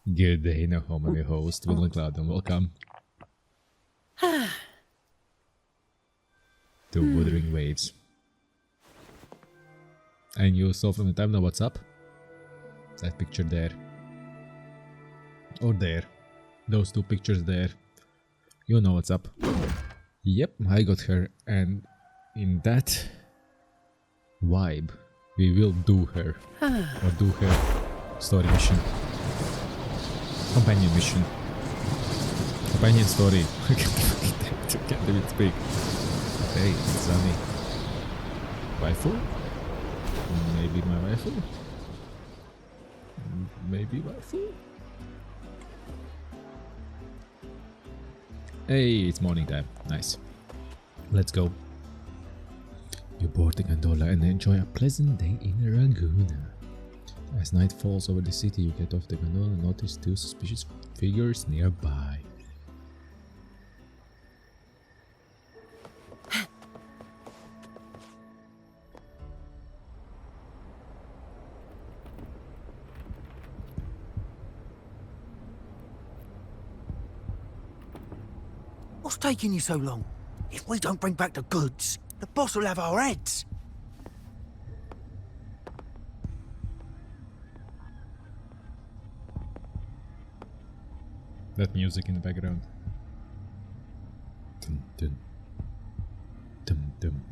Good day, no home, I'm your host, VillainCloud, and welcome to Wuthering Waves. And you saw from the thumbnail what's up? That picture there. Or there. Those two pictures there. You know what's up. Yep, I got her, and in that vibe, we will do her. Or do her story mission. Companion mission. Companion story. Can't even speak. Hey, Zani. Waifu? Maybe my waifu? Maybe waifu? Hey, it's morning time. Nice. Let's go. You board the gondola and enjoy a pleasant day in Rangoon. As night falls over the city, you get off the gondola and notice two suspicious figures nearby. What's taking you so long? If we don't bring back the goods, the boss will have our heads. That music in the background. Dun, dun. Dum, dum.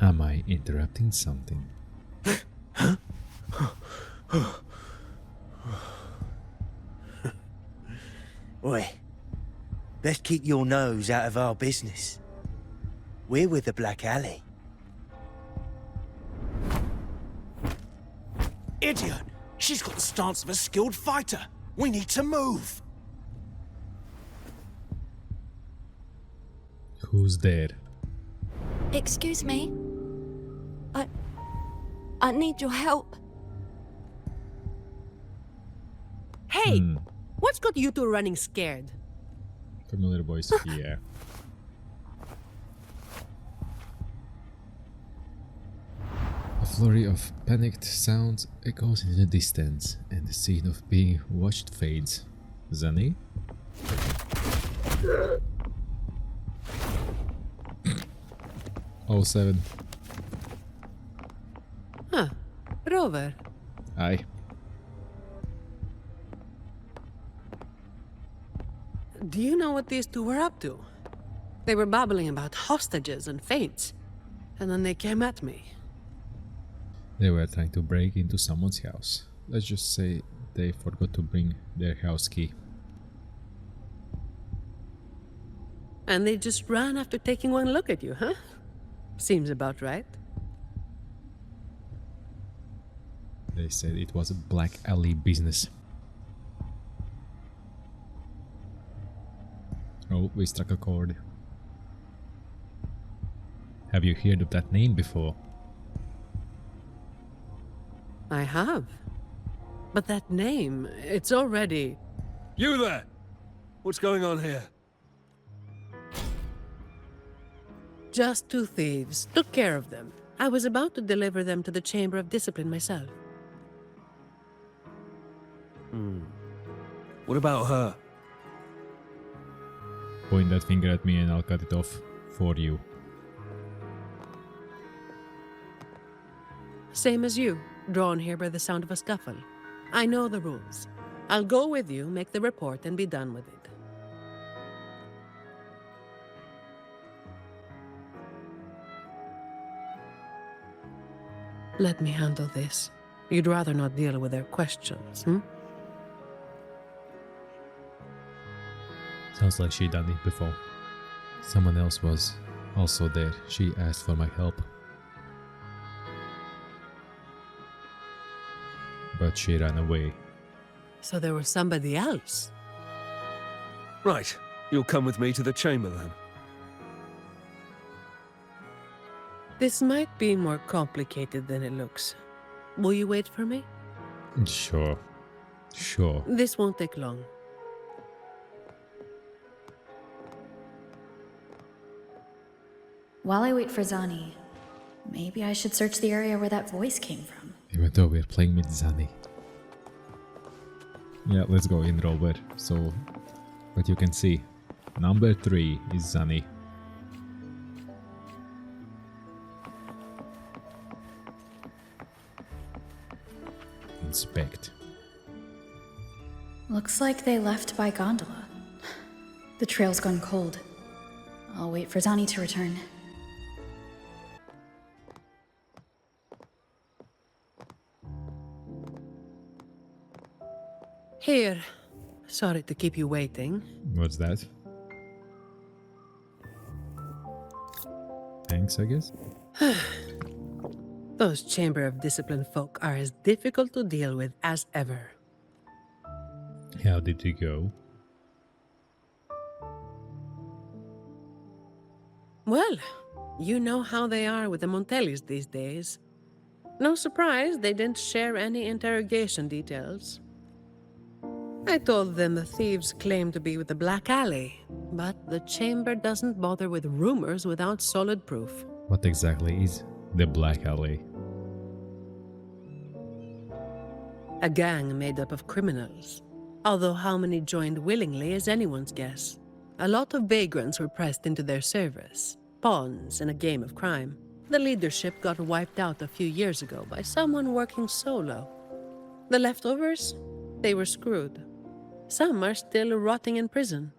Am I interrupting something? Oi, let's keep your nose out of our business. We're with the Black Alley. Idiot! She's got the stance of a skilled fighter. We need to move. Who's there? Excuse me. I need your help. Hey! What's got you two running scared? Familiar voice, yeah. A flurry of panicked sounds echoes in the distance, and the scene of being watched fades. Zani? Oh, 07. Huh. Rover. Aye. Do you know what these two were up to? They were babbling about hostages and fates. And then they came at me. They were trying to break into someone's house. Let's just say they forgot to bring their house key. And they just ran after taking one look at you, huh? Seems about right. They said it was a Black Alley business. Oh, we struck a chord. Have you heard of that name before? I have. But that name, it's already... You there! What's going on here? Just two thieves. Took care of them. I was about to deliver them to the Chamber of Discipline myself. What about her? Point that finger at me and I'll cut it off for you. Same as you, drawn here by the sound of a scuffle. I know the rules. I'll go with you, make the report, and be done with it. Let me handle this. You'd rather not deal with their questions, hmm? Sounds like she done it before. Someone else was also there. She asked for my help. But she ran away. So there was somebody else. Right, you'll come with me to the chamber then. This might be more complicated than it looks. Will you wait for me? Sure. Sure. This won't take long. While I wait for Zani, maybe I should search the area where that voice came from. Even though we're playing with Zani. Yeah, let's go in Robert. So, but you can see, number 3 is Zani. Inspect. Looks like they left by gondola. The trail's gone cold. I'll wait for Zani to return. Here. Sorry to keep you waiting. What's that? Thanks, I guess. Those Chamber of Discipline folk are as difficult to deal with as ever. How did you go? Well, you know how they are with the Montellis these days. No surprise they didn't share any interrogation details. I told them the thieves claimed to be with the Black Alley, but the Chamber doesn't bother with rumors without solid proof. What exactly is the Black Alley? A gang made up of criminals. Although how many joined willingly is anyone's guess. A lot of vagrants were pressed into their service, pawns in a game of crime. The leadership got wiped out a few years ago by someone working solo. The leftovers? They were screwed. Some are still rotting in prison.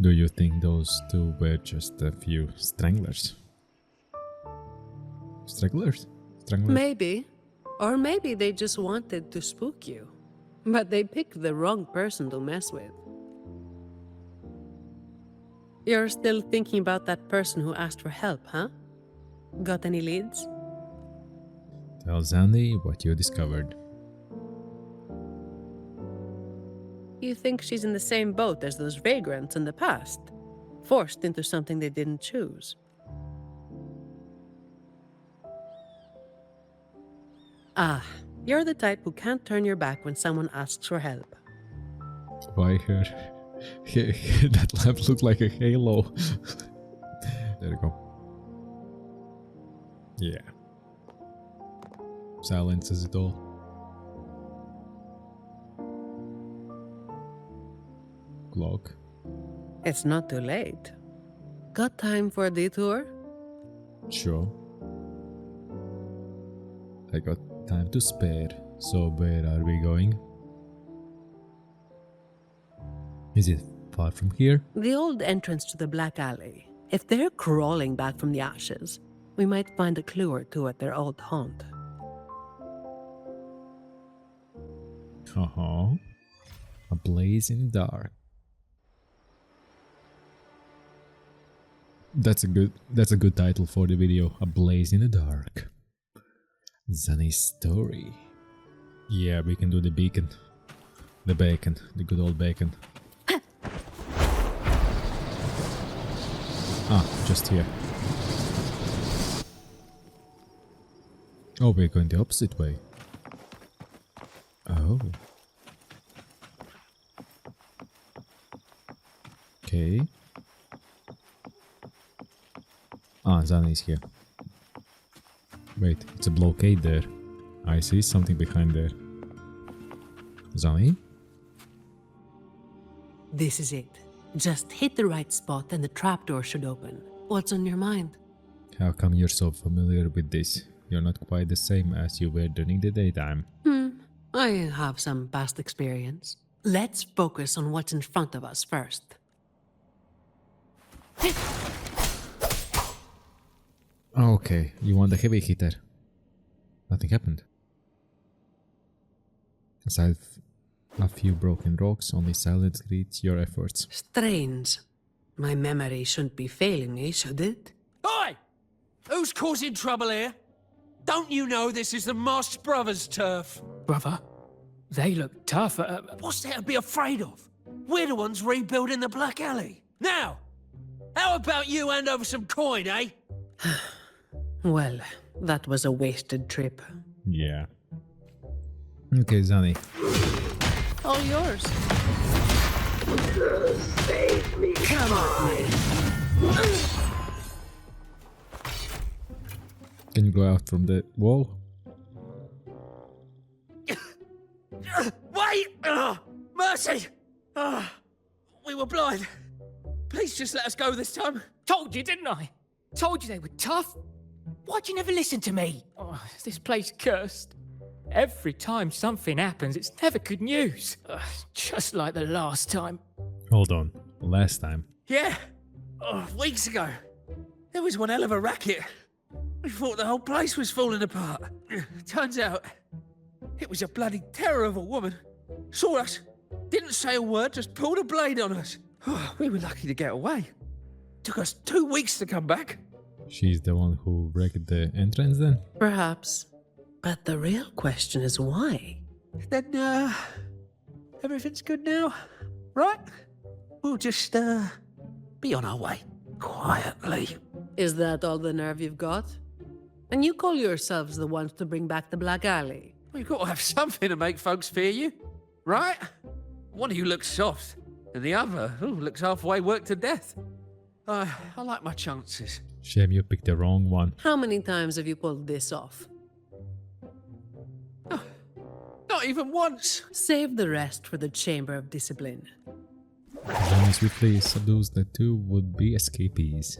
Do you think those two were just a few stranglers? Stranglers? Maybe. Or maybe they just wanted to spook you. But they picked the wrong person to mess with. You're still thinking about that person who asked for help, huh? Got any leads? Tell Zani what you discovered. You think she's in the same boat as those vagrants in the past? Forced into something they didn't choose. Ah, you're the type who can't turn your back when someone asks for help. Why her? That lamp looked like a halo. There you go. Yeah. Silences it all. Clock. It's not too late. Got time for a detour? Sure. I got time to spare. So where are we going? Is it far from here? The old entrance to the Black Alley. If they're crawling back from the ashes, we might find a clue or two at their old haunt. A blaze in the dark. That's a good title for the video. A blaze in the dark. Zani's story. Yeah, we can do the beacon. The bacon. The good old bacon. Just here. Oh, we're going the opposite way. Oh. Okay. Zani's here. Wait, it's a blockade there. I see something behind there. Zani? This is it. Just hit the right spot and the trapdoor should open. What's on your mind? How come you're so familiar with this? You're not quite the same as you were during the daytime. I have some past experience. Let's focus on what's in front of us first. Okay, you want the heavy hitter. Nothing happened. Aside a few broken rocks, only silence greets your efforts. Strange. My memory shouldn't be failing me, should it? Oi! Who's causing trouble here? Don't you know this is the Moss Brothers' turf? Brother, they look tough. What's there to be afraid of? We're the ones rebuilding the Black Alley. Now, how about you hand over some coin, eh? Well, that was a wasted trip. Yeah. Okay, Zani. All yours. Save me. Come on. Can you go out from the wall? Wait! Mercy! We were blind. Please just let us go this time. Told you, didn't I? Told you they were tough. Why'd you never listen to me? Oh, this place cursed. Every time something happens, it's never good news. Just like the last time. Hold on. Last time. Yeah. Weeks ago. There was one hell of a racket. We thought the whole place was falling apart. Turns out, it was a bloody terror of a woman. Saw us, didn't say a word, just pulled a blade on us. We were lucky to get away. Took us 2 weeks to come back. She's the one who wrecked the entrance then? Perhaps. But the real question is why? Then, everything's good now, right? We'll just, be on our way. Quietly. Is that all the nerve you've got? And you call yourselves the ones to bring back the Black Alley? We've got to have something to make folks fear you, right? One of you looks soft, and the other looks halfway worked to death. I like my chances. Shame you picked the wrong one. How many times have you pulled this off? Not even once. Save the rest for the Chamber of Discipline. Zani swiftly subdues the two would-be escapees.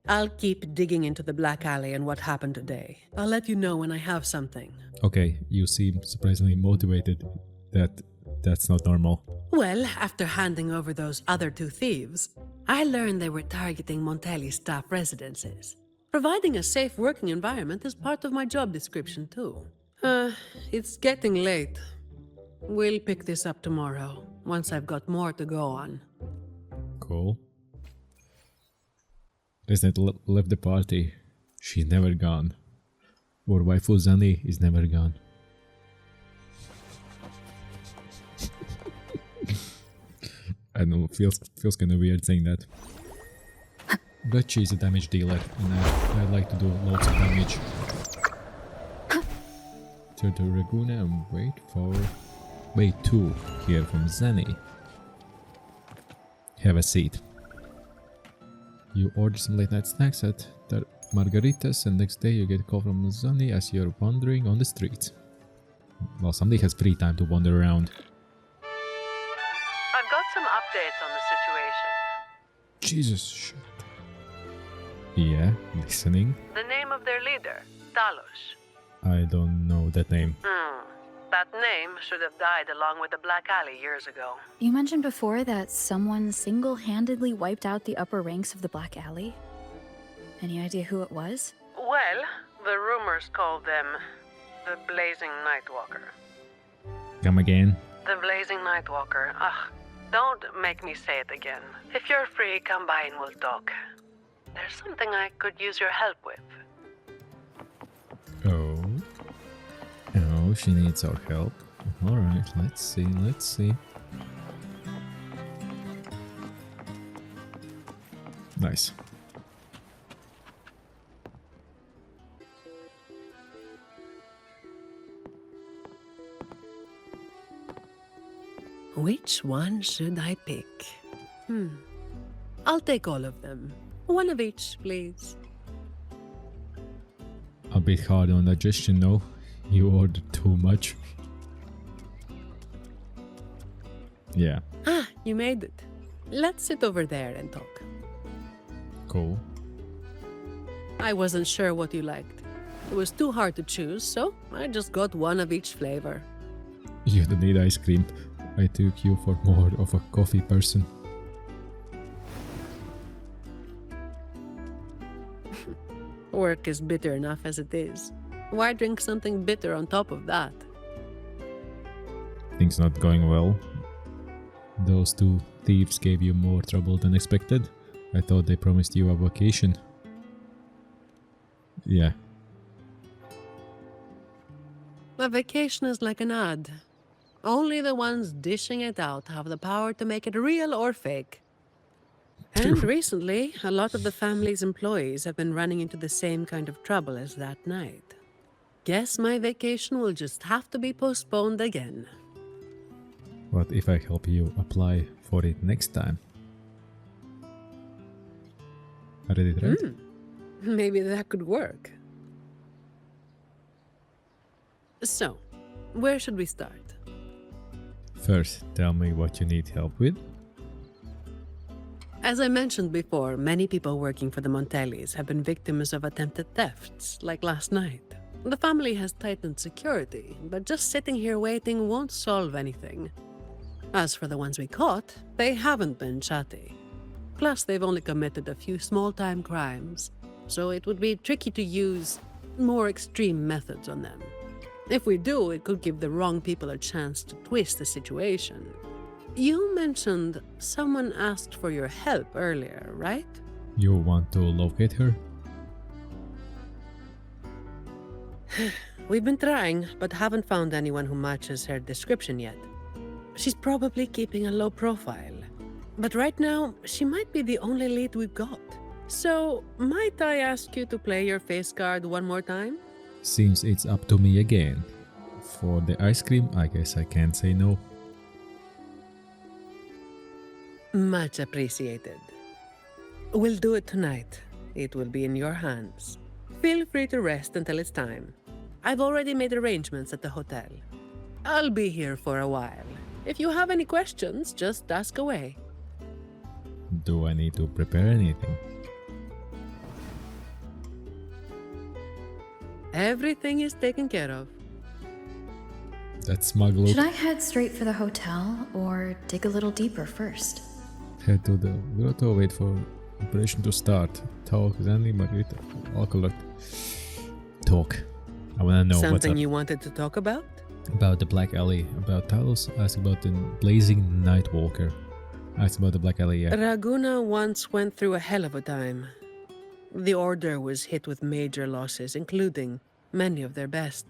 I'll keep digging into the Black Alley and what happened today. I'll let you know when I have something. Okay, you seem surprisingly motivated. That's not normal. Well, after handing over those other 2 thieves, I learned they were targeting Montelli's staff residences. Providing a safe working environment is part of my job description too. It's getting late. We'll pick this up tomorrow, once I've got more to go on. Cool. Resident left the party. She's never gone. Our waifu Zani is never gone. I know, feels kind of weird saying that. But she's a damage dealer, and I like to do lots of damage. Turn to Raguna and wait to hear from Zani. Have a seat. You order some late night snacks at the Margaritas, and next day you get a call from Zani as you're wandering on the streets. Well, somebody has free time to wander around. I've got some updates on the situation. Jesus shit. Yeah, listening. The name of their leader, Talos. I don't know that name. That name should have died along with the Black Alley years ago. You mentioned before that someone single-handedly wiped out the upper ranks of the Black Alley. Any idea who it was? Well, the rumors call them the Blazing Nightwalker. Come again? The Blazing Nightwalker. Don't make me say it again. If you're free, come by and we'll talk. There's something I could use your help with. Oh, she needs our help. Alright, let's see. Nice. Which one should I pick? I'll take all of them. One of each, please. A bit hard on digestion, no? You ordered too much. Yeah. You made it. Let's sit over there and talk. Cool. I wasn't sure what you liked. It was too hard to choose, so I just got one of each flavor. You don't need ice cream. I took you for more of a coffee person. Work is bitter enough as it is. Why drink something bitter on top of that? Things not going well. Those 2 thieves gave you more trouble than expected. I thought they promised you a vacation. Yeah. A vacation is like an ad. Only the ones dishing it out have the power to make it real or fake. And recently, a lot of the family's employees have been running into the same kind of trouble as that night. Guess my vacation will just have to be postponed again. What if I help you apply for it next time? I read it right? Maybe that could work. So, Where should we start? First, tell me what you need help with. As I mentioned before, many people working for the Montellis have been victims of attempted thefts, like last night. The family has tightened security, but just sitting here waiting won't solve anything. As for the ones we caught, they haven't been chatty. Plus, they've only committed a few small-time crimes, so it would be tricky to use more extreme methods on them. If we do, it could give the wrong people a chance to twist the situation. You mentioned someone asked for your help earlier, right? You want to locate her? We've been trying, but haven't found anyone who matches her description yet. She's probably keeping a low profile. But right now, she might be the only lead we've got. So, might I ask you to play your face card one more time? Seems it's up to me again. For the ice cream, I guess I can't say no. Much appreciated. We'll do it tonight. It will be in your hands. Feel free to rest until it's time. I've already made arrangements at the hotel. I'll be here for a while. If you have any questions, just ask away. Do I need to prepare anything? Everything is taken care of. That smug look. Should I head straight for the hotel or dig a little deeper first? Head to the grotto, wait for operation to start. Talk, Zani, Margarita, alcohol. Talk. I wanna know what's Something up. you wanted to talk about? About the Black Alley, about Talos, ask about the Blazing Nightwalker. Ask about the Black Alley, yeah. Raguna once went through a hell of a time. The Order was hit with major losses, including many of their best.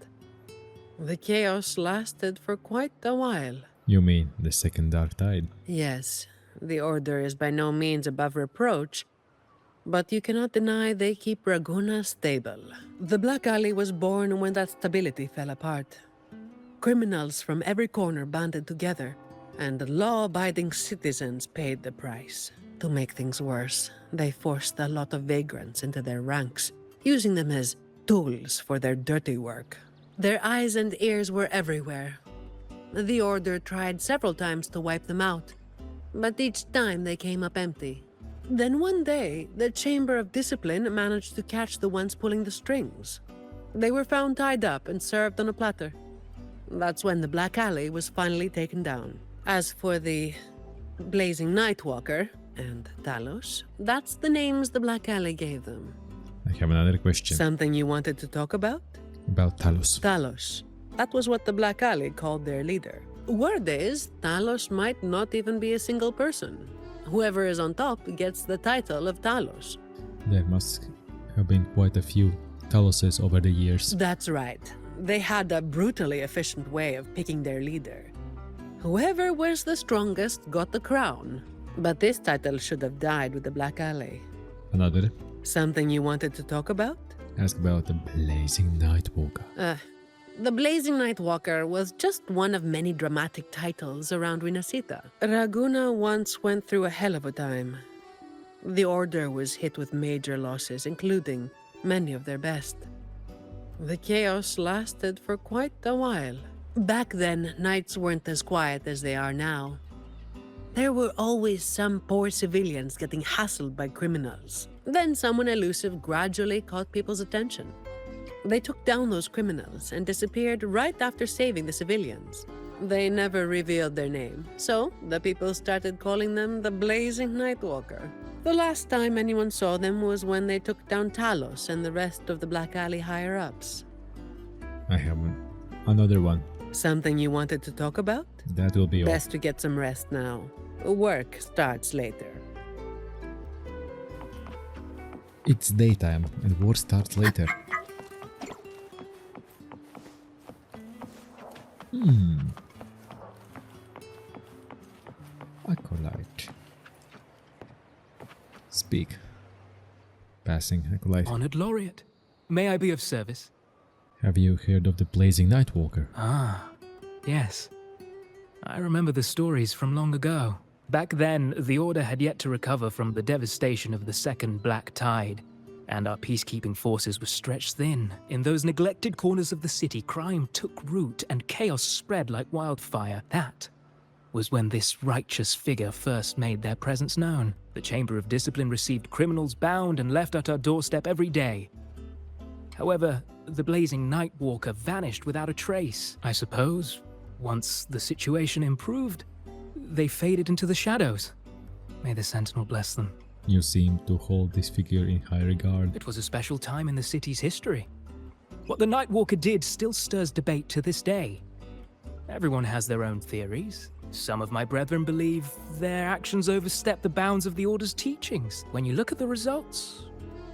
The chaos lasted for quite a while. You mean the second Dark Tide? Yes, the Order is by no means above reproach, but you cannot deny they keep Raguna stable. The Black Alley was born when that stability fell apart. Criminals from every corner banded together, and law-abiding citizens paid the price. To make things worse, they forced a lot of vagrants into their ranks, using them as tools for their dirty work. Their eyes and ears were everywhere. The Order tried several times to wipe them out, but each time they came up empty. Then one day, the Chamber of Discipline managed to catch the ones pulling the strings. They were found tied up and served on a platter. That's when the Black Alley was finally taken down. As for the Blazing Nightwalker and Talos, that's the names the Black Alley gave them. I have another question. Something you wanted to talk about? About Talos. Talos. That was what the Black Alley called their leader. Word is, Talos might not even be a single person. Whoever is on top gets the title of Talos. There must have been quite a few Taloses over the years. That's right. They had a brutally efficient way of picking their leader. Whoever was the strongest got the crown. But this title should have died with the Black Alley. Another. Something you wanted to talk about? Ask about the Blazing Nightwalker. The Blazing Nightwalker was just one of many dramatic titles around Winasita. Raguna once went through a hell of a time. The Order was hit with major losses, including many of their best. The chaos lasted for quite a while. Back then, nights weren't as quiet as they are now. There were always some poor civilians getting hassled by criminals. Then someone elusive gradually caught people's attention. They took down those criminals and disappeared right after saving the civilians. They never revealed their name, so the people started calling them the Blazing Nightwalker. The last time anyone saw them was when they took down Talos and the rest of the Black Alley higher-ups. I have another one. Something you wanted to talk about? That will be all. Best to get some rest now. Work starts later. It's daytime and war starts later. Acolyte. Speak. Passing Acolyte. Honored Laureate, may I be of service? Have you heard of the Blazing Nightwalker? Ah, yes. I remember the stories from long ago. Back then, the Order had yet to recover from the devastation of the Second Black Tide. and our peacekeeping forces were stretched thin. In those neglected corners of the city, crime took root and chaos spread like wildfire. That was when this righteous figure first made their presence known. The Chamber of Discipline received criminals bound and left at our doorstep every day. However, the blazing Nightwalker vanished without a trace. I suppose, once the situation improved, they faded into the shadows. May the Sentinel bless them. You seem to hold this figure in high regard. It was a special time in the city's history. What the Nightwalker did still stirs debate to this day. Everyone has their own theories. Some of my brethren believe their actions overstep the bounds of the Order's teachings. When you look at the results,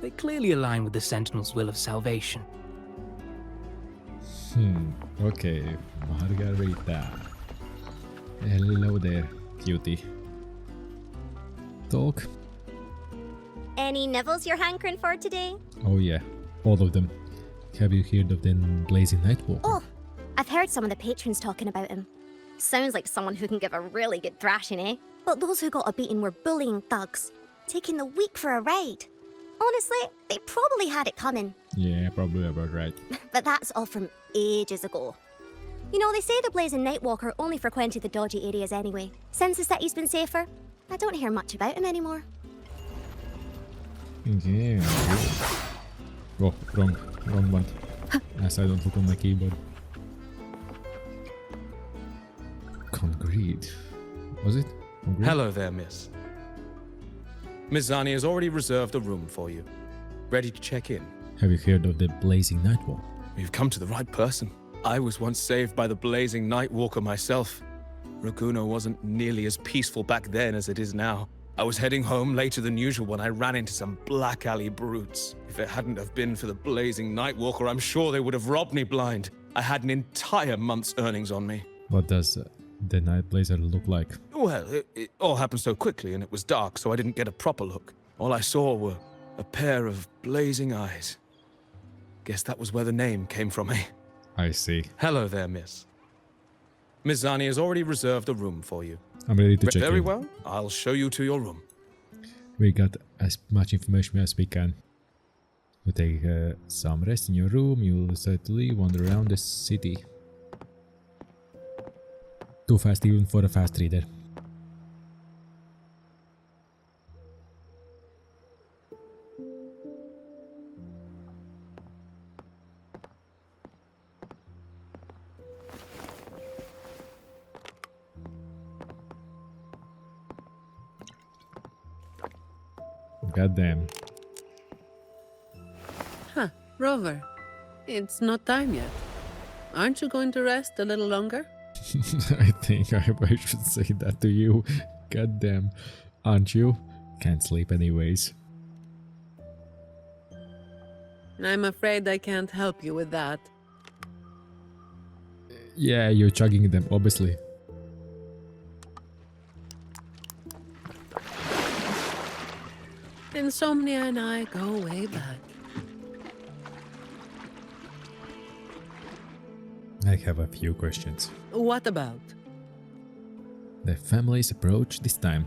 they clearly align with the Sentinel's will of salvation. Okay, Margarita. Hello there, cutie. Talk? Any nibbles you're hankering for today? Oh yeah, all of them. Have you heard of the Blazing Nightwalker? Oh, I've heard some of the patrons talking about him. Sounds like someone who can give a really good thrashing, eh? But those who got a beating were bullying thugs, taking the weak for a ride. Honestly, they probably had it coming. Yeah, probably about right. But that's all from ages ago. You know, they say the Blazing Nightwalker only frequented the dodgy areas anyway. Since the city's been safer, I don't hear much about him anymore. Yeah. Oh, wrong one. As I don't look on my keyboard. Concrete. Was it? Concrete? Hello there, miss. Miss Zani has already reserved a room for you. Ready to check in. Have you heard of the Blazing Nightwalker? You've come to the right person. I was once saved by the Blazing Nightwalker myself. Raguno wasn't nearly as peaceful back then as it is now. I was heading home later than usual when I ran into some black alley brutes. If it hadn't have been for the Blazing Nightwalker, I'm sure they would have robbed me blind. I had an entire month's earnings on me. What does the Night Blazer look like? Well, it all happened so quickly and it was dark, so I didn't get a proper look. All I saw were a pair of blazing eyes. Guess that was where the name came from, eh? I see. Hello there, miss. Miss Zani has already reserved a room for you. I'm ready to check Very in. well. I'll show you to your room. We got as much information as we can. You take some rest in your room, you'll decide to leave, wander around the city. Too fast even for a fast reader. Goddamn. Huh, Rover. It's not time yet. Aren't you going to rest a little longer? I think I should say that to you. Goddamn. Aren't you? Can't sleep anyways. I'm afraid I can't help you with that. Yeah, you're chugging them, obviously. Insomnia and I go way back. I have a few questions. What about? The family's approach this time.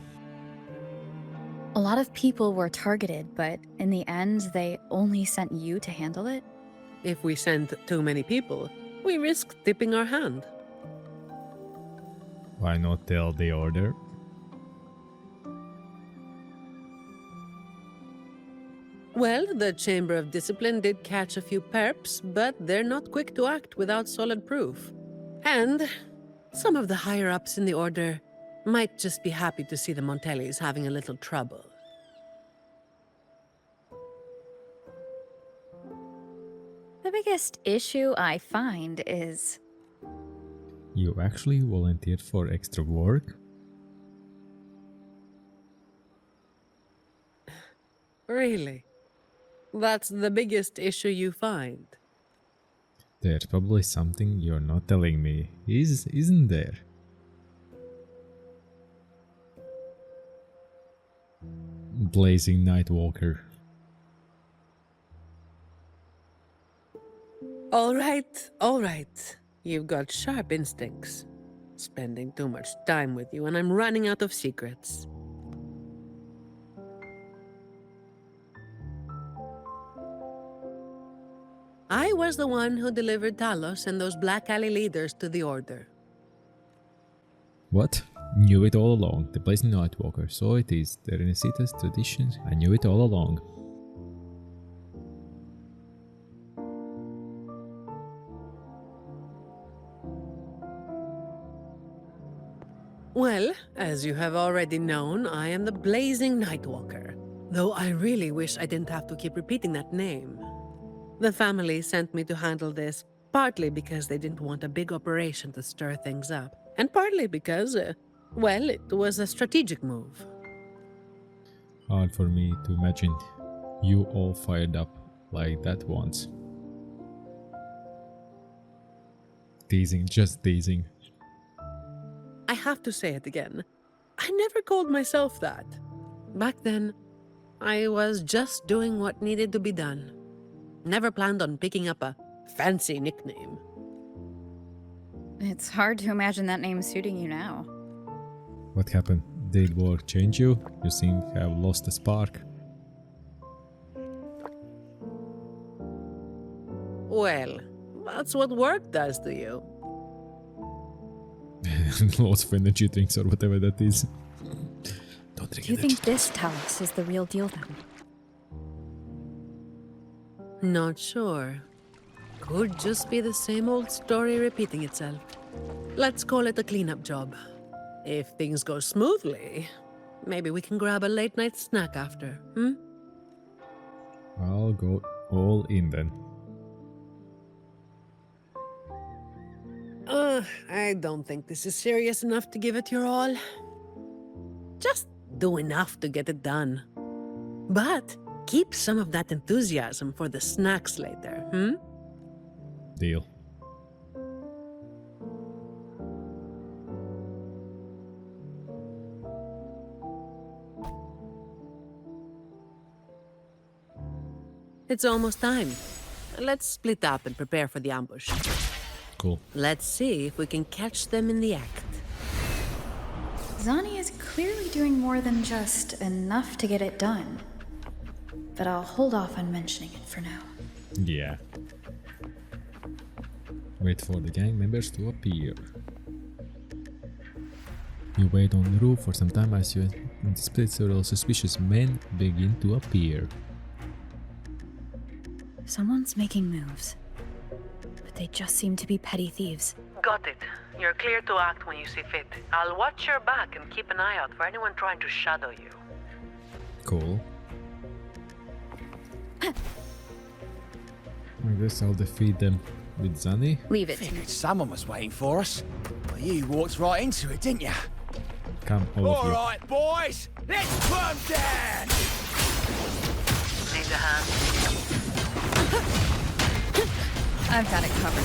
A lot of people were targeted, but in the end, they only sent you to handle it? If we send too many people, we risk tipping our hand. Why not tell the order? Well, the Chamber of Discipline did catch a few perps, but they're not quick to act without solid proof. And some of the higher-ups in the Order might just be happy to see the Montellis having a little trouble. The biggest issue I find is... You actually volunteered for extra work? Really? That's the biggest issue you find? There's probably something you're not telling me, isn't there? Blazing Nightwalker. All right. You've got sharp instincts. Spending too much time with you and I'm running out of secrets. was the one who delivered Talos and those Black Alley leaders to the Order. What? Knew it all along. The Blazing Nightwalker. So it is. The Renaissance traditions. I knew it all along. Well, as you have already known, I am the Blazing Nightwalker. Though I really wish I didn't have to keep repeating that name. The family sent me to handle this, partly because they didn't want a big operation to stir things up, and partly because, well, it was a strategic move. Hard for me to imagine you all fired up like that once. Teasing, just teasing. I have to say it again. I never called myself that. Back then, I was just doing what needed to be done. Never planned on picking up a fancy nickname. It's hard to imagine that name suiting you now. What happened? Did work change you? You seem to have lost the spark. Well, that's what work does to you. Lots of energy drinks or whatever that is. Don't drink Do you energy think this Talos is the real deal then? Not sure. Could just be the same old story repeating itself. Let's call it a cleanup job. If things go smoothly, maybe we can grab a late night snack after, I'll go all in then. I don't think this is serious enough to give it your all. Just do enough to get it done. But keep some of that enthusiasm for the snacks later, Deal. It's almost time. Let's split up and prepare for the ambush. Cool. Let's see if we can catch them in the act. Zani is clearly doing more than just enough to get it done. But I'll hold off on mentioning it for now. Yeah. Wait for the gang members to appear. You wait on the roof for some time as you anticipate several suspicious men begin to appear. Someone's making moves. But they just seem to be petty thieves. Got it. You're clear to act when you see fit. I'll watch your back and keep an eye out for anyone trying to shadow you. Cool. I guess I'll defeat them with Zani. Leave it to me. Figured someone was waiting for us. Well, you walked right into it, didn't you? Come, all of All you. right, boys, let's put 'em down. Need a hand? I've got it covered.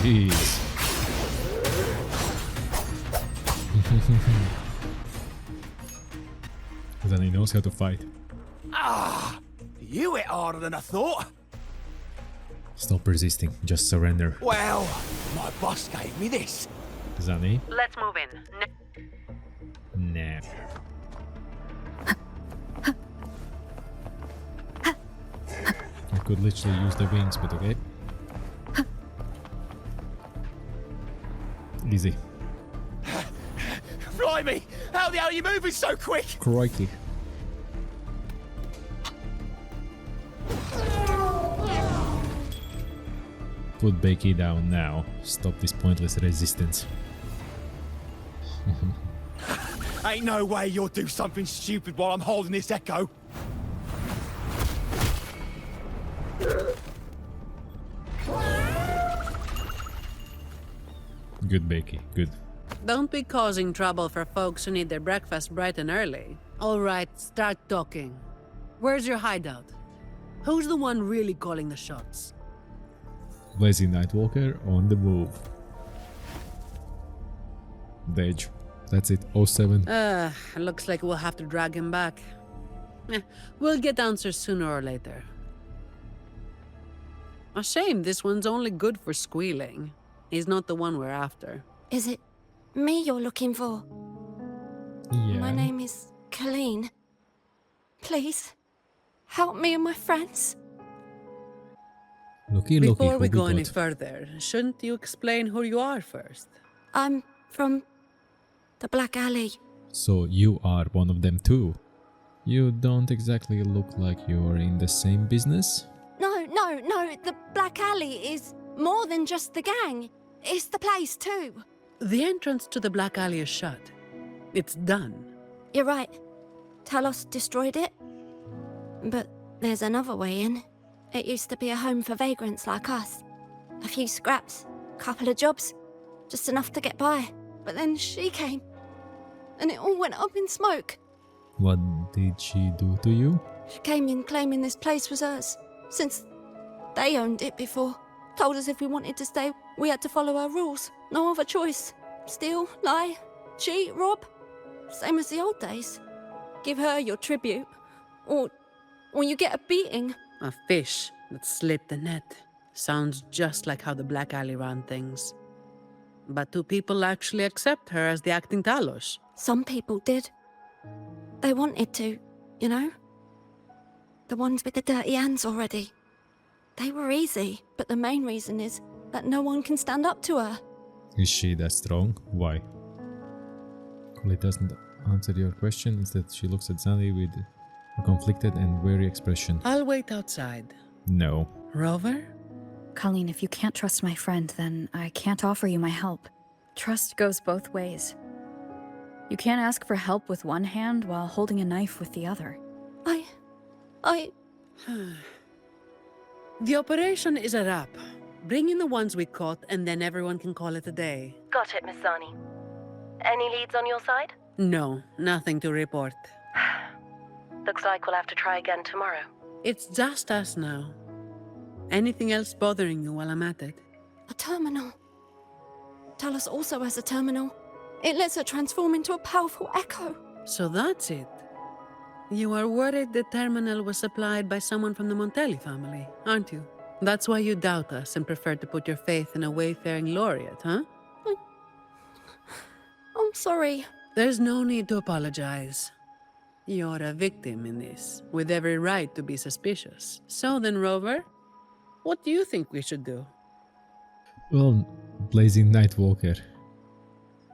Jeez. Zani knows how to fight. You hit harder than I thought. Stop resisting, just surrender. Well, my boss gave me this. Zani? Let's move in. Nah. I could literally use the wings, but okay. Easy. Blimey, how the hell are you moving so quick? Crikey. Put Becky down now. Stop this pointless resistance. Ain't no way you'll do something stupid while I'm holding this echo. Good, Becky. Good. Don't be causing trouble for folks who need their breakfast bright and early. All right, start talking. Where's your hideout? Who's the one really calling the shots? Blazing Nightwalker on the move. Dage. That's it. 07. Looks like we'll have to drag him back. We'll get answers sooner or later. A shame this one's only good for squealing. He's not the one we're after. Is it me you're looking for? Yeah. My name is Colleen. Please, help me and my friends. Looky, Before who we go any got? further, shouldn't you explain who you are first? I'm from the Black Alley. So you are one of them too. You don't exactly look like you're in the same business. No. The Black Alley is more than just the gang. It's the place too. The entrance to the Black Alley is shut. It's done. You're right. Talos destroyed it. But there's another way in. It used to be a home for vagrants like us. A few scraps, couple of jobs, just enough to get by. But then she came, and it all went up in smoke. What did she do to you? She came in claiming this place was hers, since they owned it before. Told us if we wanted to stay, we had to follow her rules. No other choice. Steal, lie, cheat, rob. Same as the old days. Give her your tribute, or you get a beating. A fish that slipped the net. Sounds just like how the Black Alley ran things. But do people actually accept her as the acting Talos? Some people did. They wanted to, you know? The ones with the dirty hands already. They were easy, but the main reason is that no one can stand up to her. Is she that strong? Why? Colleen doesn't answer your question. Instead, she looks at Zani with a conflicted and wary expression. I'll wait outside. No. Rover? Colleen, if you can't trust my friend, then I can't offer you my help. Trust goes both ways. You can't ask for help with one hand while holding a knife with the other. I... The operation is a wrap. Bring in the ones we caught, and then everyone can call it a day. Got it, Miss Zani. Any leads on your side? No, nothing to report. Looks like we'll have to try again tomorrow. It's just us now. Anything else bothering you while I'm at it? A terminal. Talos also has a terminal. It lets her transform into a powerful echo. So that's it. You are worried the terminal was supplied by someone from the Montelli family, aren't you? That's why you doubt us and prefer to put your faith in a wayfaring laureate, huh? I'm sorry. There's no need to apologize. You're a victim in this, with every right to be suspicious. So then, Rover, what do you think we should do? Well, Blazing Nightwalker.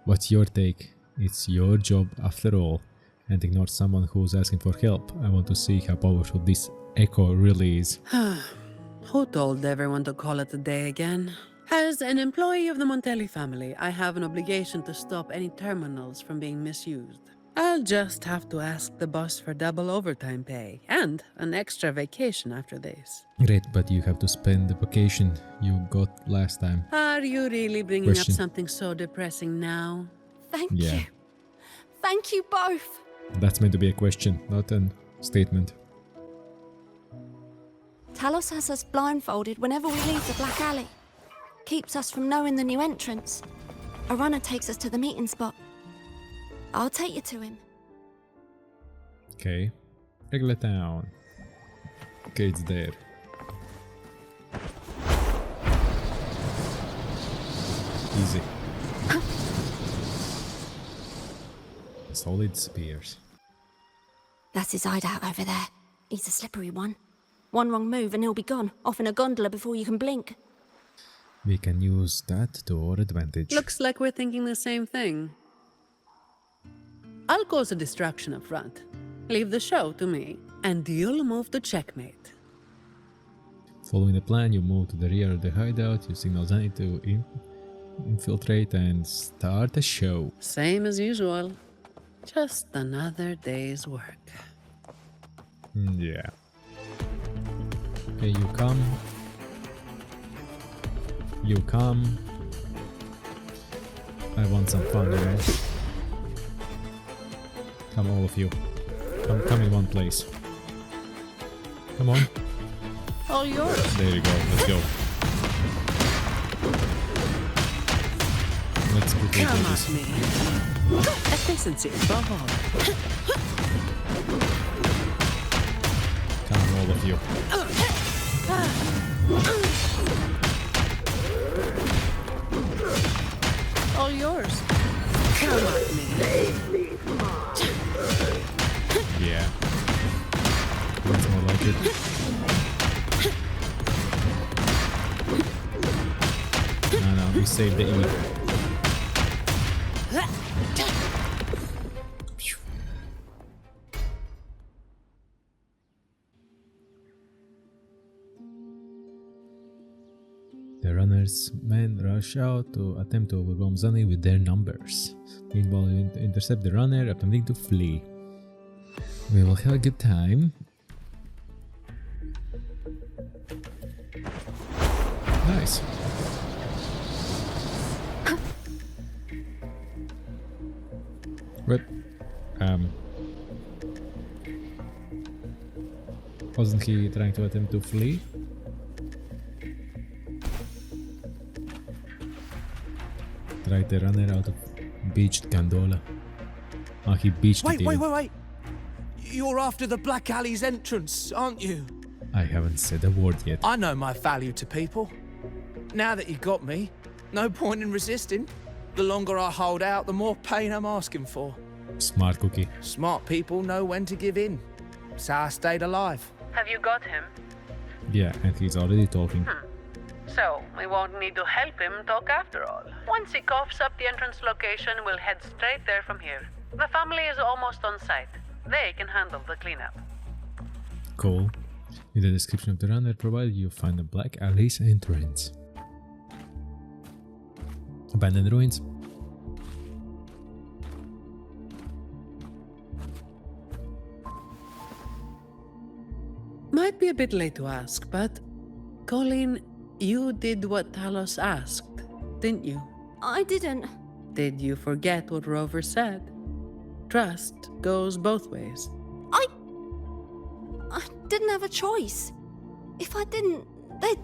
What's your take? It's your job after all. And ignore someone who's asking for help. I want to see how powerful this echo really is. Who told everyone to call it a day again? As an employee of the Montelli family, I have an obligation to stop any terminals from being misused. I'll just have to ask the boss for double overtime pay and an extra vacation after this. Great, but you have to spend the vacation you got last time. Are you really bringing Question. up something so depressing now? Thank Yeah. you. Thank you both. That's meant to be a question, not a statement. Talos has us blindfolded whenever we leave the Black Alley. Keeps us from knowing the new entrance. A runner takes us to the meeting spot. I'll take you to him. Okay. Regular town. Okay, it's there. Easy. Solid spears. That's his hideout over there. He's a slippery one. One wrong move and he'll be gone, off in a gondola before you can blink. We can use that to our advantage. Looks like we're thinking the same thing. I'll cause a distraction up front. Leave the show to me, and you'll move to checkmate. Following the plan, you move to the rear of the hideout, you signal Zani to infiltrate and start the show. Same as usual. Just another day's work. Yeah. Okay, you come. You come. I want some fun, you know. Come, all of you. Come in one place. Come on. All yours. There you go. Let's go. Let's quickly do Come this. at me. Efficiency above all. Come, all of you. All yours. Come at me. Yeah. That's more like it. No, we saved the E. The runner's men rush out to attempt to overwhelm Zani with their numbers. Meanwhile, you intercept the runner attempting to flee. We will have a good time. Nice. What? Wasn't he trying to attempt to flee? Tried to run out of beached gondola. Oh, he beached it. Wait. You're after the Black Alley's entrance, aren't you? I haven't said a word yet. I know my value to people. Now that you got me, no point in resisting. The longer I hold out, the more pain I'm asking for. Smart cookie. Smart people know when to give in. So I stayed alive. Have you got him? Yeah, and he's already talking. So, we won't need to help him talk after all. Once he coughs up the entrance location, we'll head straight there from here. The family is almost on site. They can handle the cleanup. Cool. In the description of the runner provided, you'll find the Black Alley's entrance. Abandoned ruins. Might be a bit late to ask, but Colleen, you did what Talos asked, didn't you? I didn't. Did you forget what Rover said? Trust goes both ways. I didn't have a choice. If I didn't, they'd,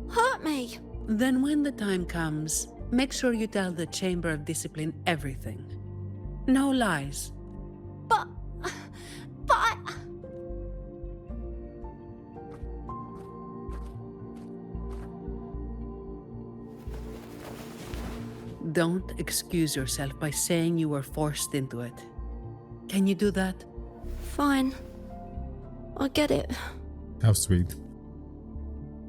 hurt me. Then when the time comes, make sure you tell the Chamber of Discipline everything. No lies. But I... Don't excuse yourself by saying you were forced into it. Can you do that? Fine. I get it. How sweet.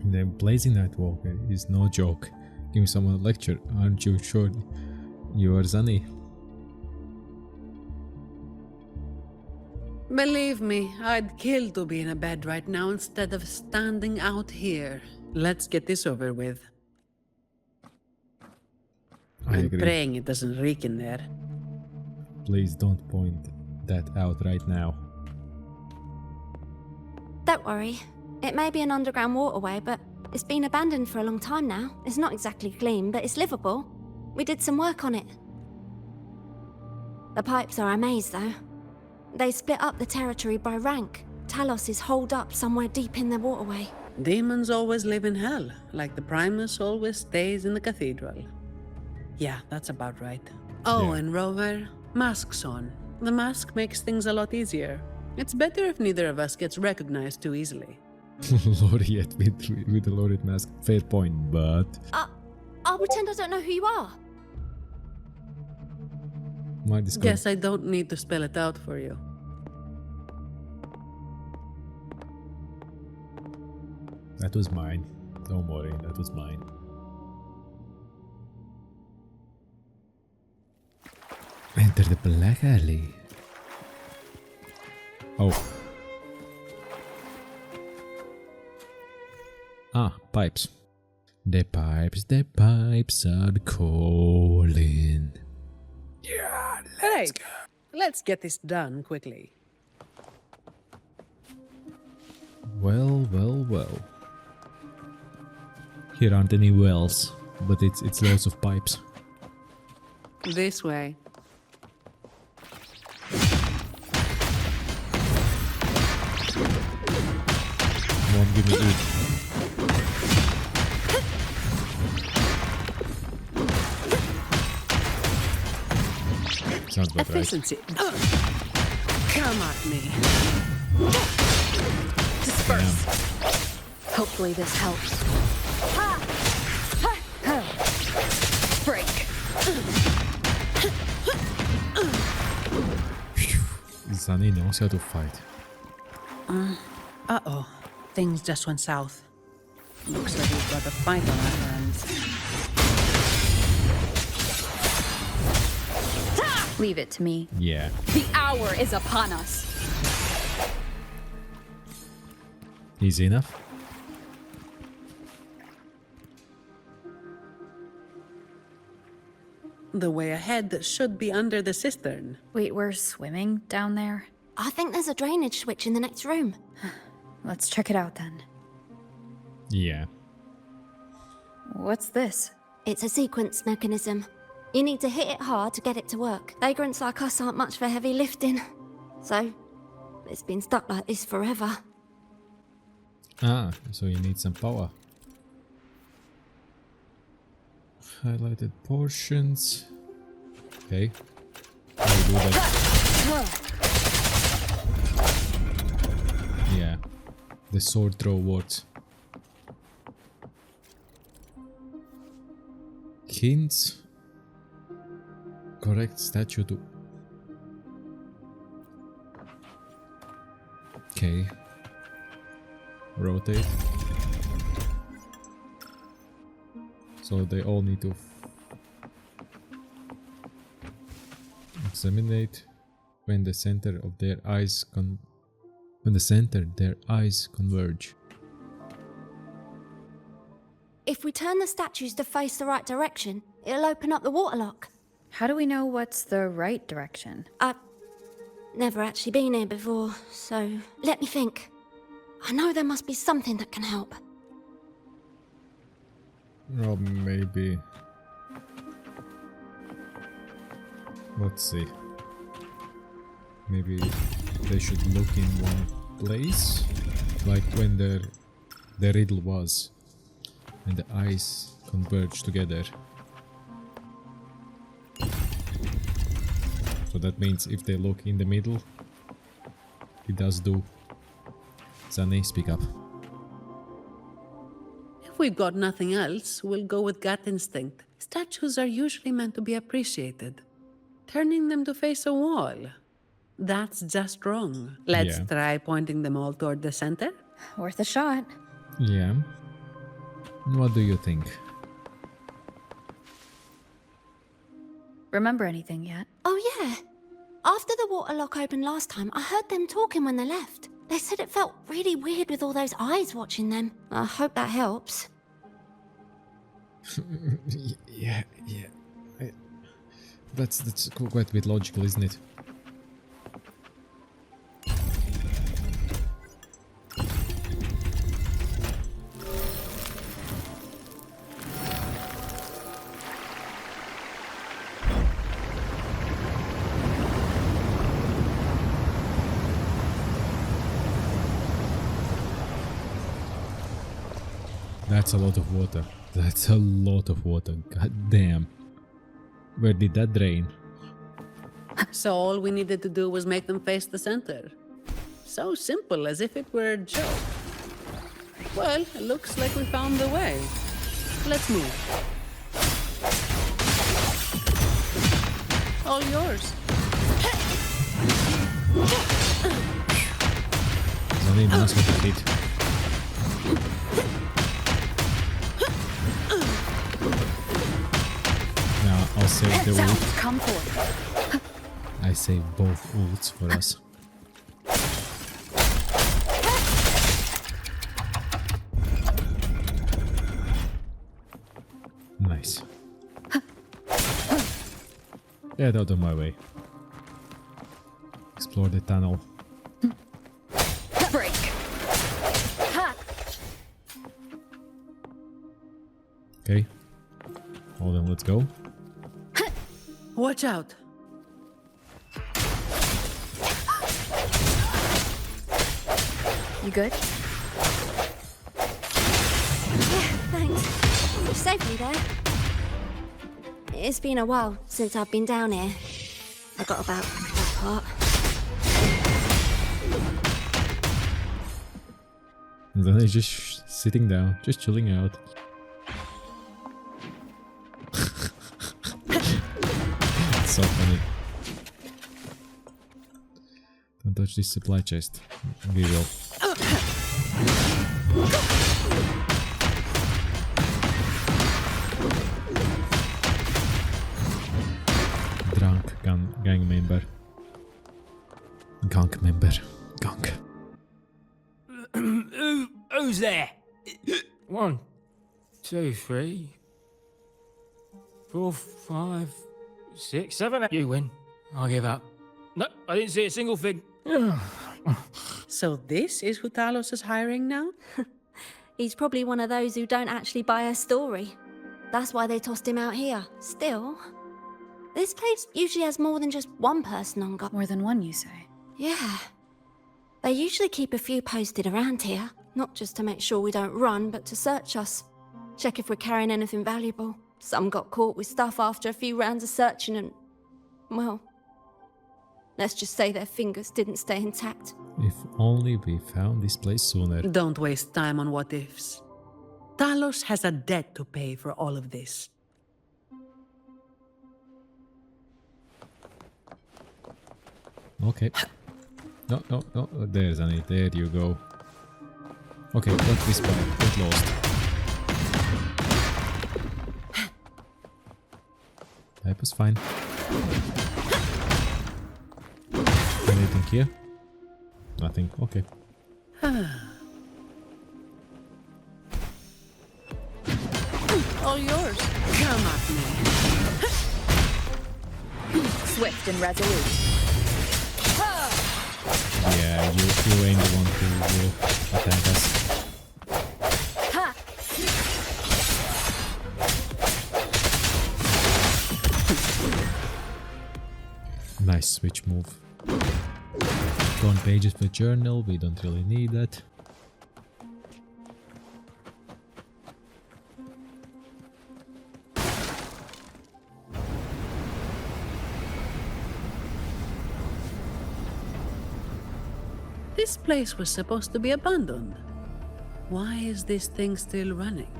The Blazing Nightwalker is no joke. Give someone a lecture. Aren't you sure you are Zani? Believe me, I'd kill to be in a bed right now instead of standing out here. Let's get this over with. I I'm agree. praying it doesn't reek in there. Please don't point that out right now. Don't worry. It may be an underground waterway, but it's been abandoned for a long time now. It's not exactly clean, but it's livable. We did some work on it. The pipes are a maze, though. They split up the territory by rank. Talos is holed up somewhere deep in the waterway. Demons always live in hell, like the Primus always stays in the cathedral. Yeah, that's about right. Oh, Yeah. and Rover, masks on. The mask makes things a lot easier. It's better if neither of us gets recognized too easily. Laureate with the Laureate mask. Fair point, but... I'll pretend I don't know who you are. Might discover... Guess I don't need to spell it out for you. That was mine. Don't worry, that was mine. Enter the Black Alley. Oh. Ah, pipes. The pipes are calling. Yeah, let's go. Let's get this done quickly. Well. Here aren't any wells, but it's lots of pipes. This way. Won't give me E. Sounds about right. Efficiency. Come at me. Disperse. Hopefully this helps. Break. Zani knows how to fight. Uh-oh. Things just went south. Looks like we've got a fight on our hands. Leave it to me. Yeah. The hour is upon us. Easy enough. The way ahead should be under the cistern. Wait, we're swimming down there? I think there's a drainage switch in the next room. Let's check it out then. Yeah. What's this? It's a sequence mechanism. You need to hit it hard to get it to work. Vagrants like us aren't much for heavy lifting. So, it's been stuck like this forever. Ah, so you need some power. Highlighted portions. Okay. How do you do that? Yeah. The sword throw works. Hints. Correct statue to... Okay. Rotate. So they all need to examinate when the center of their eyes converge. If we turn the statues to face the right direction, it'll open up the waterlock. How do we know what's the right direction? I've never actually been here before, so let me think. I know there must be something that can help. Or maybe... Let's see. Maybe they should look in one place, like when the riddle was, and the eyes converge together. So that means if they look in the middle, it does do. Zani, speak up. If we've got nothing else, we'll go with gut instinct. Statues are usually meant to be appreciated. Turning them to face a wall, that's just wrong. Let's try pointing them all toward the center. Worth a shot. Yeah. What do you think? Remember anything yet? Oh yeah. After the waterlock opened last time, I heard them talking when they left. They said it felt really weird with all those eyes watching them. I hope that helps. Yeah. That's quite a bit logical, isn't it? That's a lot of water. That's a lot of water. God damn. Where did that drain? So all we needed to do was make them face the center. So simple, as if it were a joke. Well, it looks like we found the way. Let's move. All yours. Zani knows how to hit. Now I'll save the ult. Come forward. I save both ults for us. Nice. Get out of my way. Explore the tunnel. Break. Okay. Well then, let's go. Watch out. You good? Yeah, thanks. You saved me there. It's been a while since I've been down here. Forgot about that part. And then he's just sitting down, just chilling out. Don't touch this supply chest. We will. Drunk gang member. Gunk member. Gunk. Who's there? 1, 2, 3, 4, 5, 6, 7. You win. I'll give up. No, I didn't see a single thing. So this is who Talos is hiring now? He's probably one of those who don't actually buy her story. That's why they tossed him out here. Still, this place usually has more than just one person on guard. More than one, you say? Yeah. They usually keep a few posted around here, not just to make sure we don't run, but to search us. Check if we're carrying anything valuable. Some got caught with stuff after a few rounds of searching and, well, let's just say their fingers didn't stay intact. If only we found this place sooner. Don't waste time on what ifs. Talos has a debt to pay for all of this. Okay. No. There's Zani. There you go. Okay, got this part. Get lost. That was fine. Anything here? Nothing. Okay. All yours. Come at me. Swift and resolute. Yeah, you ain't the one who will attack us. Nice switch move. Front pages for journal, we don't really need that. This place was supposed to be abandoned. Why is this thing still running?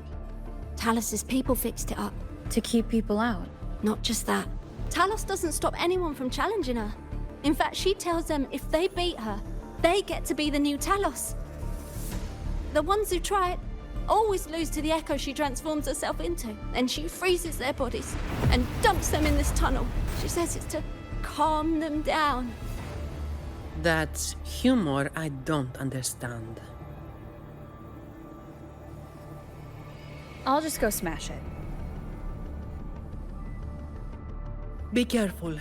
Talos's people fixed it up. To keep people out. Not just that. Talos doesn't stop anyone from challenging her. In fact, she tells them if they beat her, they get to be the new Talos. The ones who try it always lose to the echo she transforms herself into. Then she freezes their bodies and dumps them in this tunnel. She says it's to calm them down. That's humor I don't understand. I'll just go smash it. Be careful.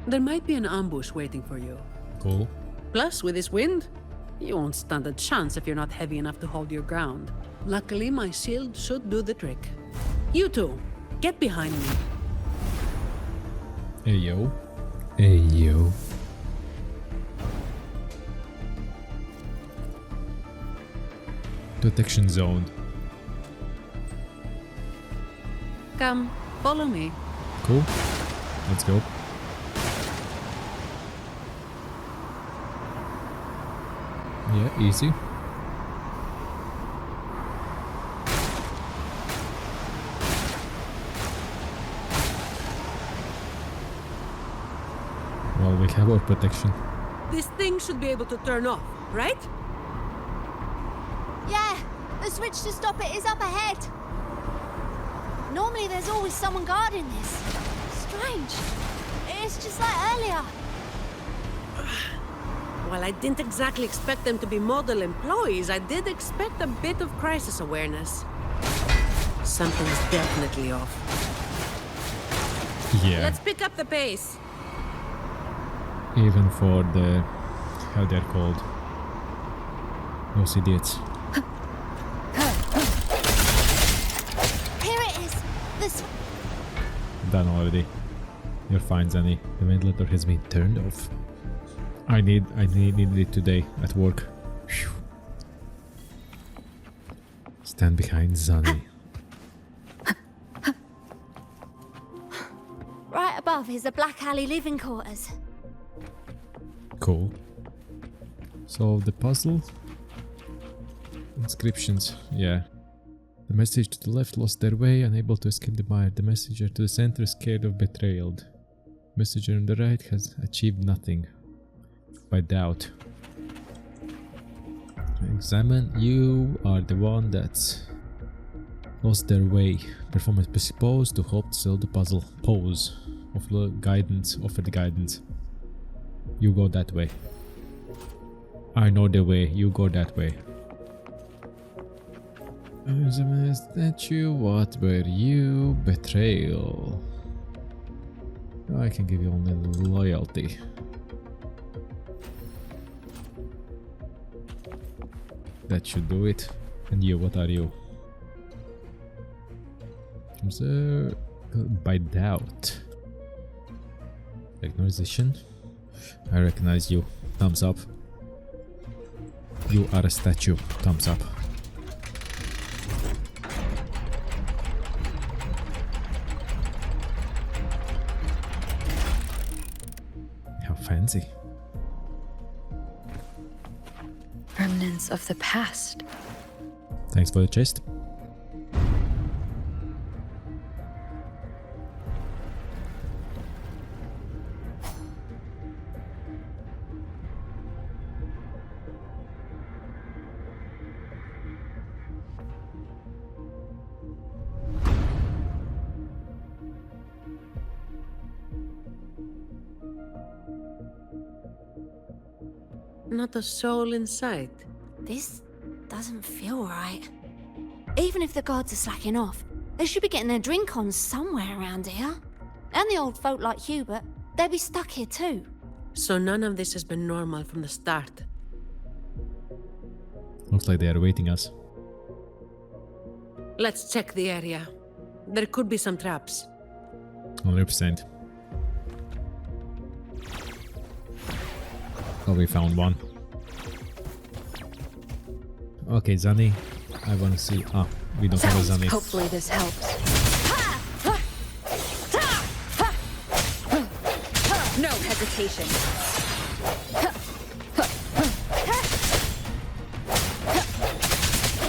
There might be an ambush waiting for you. Cool. Plus, with this wind, you won't stand a chance if you're not heavy enough to hold your ground. Luckily, my shield should do the trick. You two, get behind me. Hey yo. Hey yo. Detection zone. Come, follow me. Cool. Let's go. Yeah, easy. Well, we have our protection. This thing should be able to turn off, right? Yeah, the switch to stop it is up ahead. Normally there's always someone guarding this. Strange. It's just like earlier. While I didn't exactly expect them to be model employees, I did expect a bit of crisis awareness. Something's definitely off. Yeah. Let's pick up the pace. Even for the... how they're called. Those idiots. Here it is. This. Done already. You're fine, Zani. The ventilator has been turned off. I needed it today at work. Phew. Stand behind Zani. Right above is the Black Alley living quarters. Cool. Solve the puzzle. Inscriptions, yeah. The message to the left lost their way, unable to escape the mire. The messenger to the center, scared of betrayal. Messenger on the right has achieved nothing. By doubt. Examine, you are the one that's lost their way. Perform a specific pose to help solve the puzzle. Pose. Offer guidance. Offer the guidance. You go that way. I know the way. You go that way. Examine a statue. What were you? Betrayal. I can give you only loyalty. That should do it. And you, what are you? So, by doubt. Recognition. I recognize you. Thumbs up. You are a statue. Thumbs up. How fancy. Remnants of the past. Thanks for the chest. Not a soul in sight. This doesn't feel right. Even if the guards are slacking off, they should be getting their drink on somewhere around here. And the old folk like Hubert, they'll be stuck here too. So none of this has been normal from the start. Looks like they are awaiting us. Let's check the area. There could be some traps. 100%. Oh, we found one. Okay, Zani. I want to see. Ah, we don't have a Zani. Hopefully this helps. No hesitation.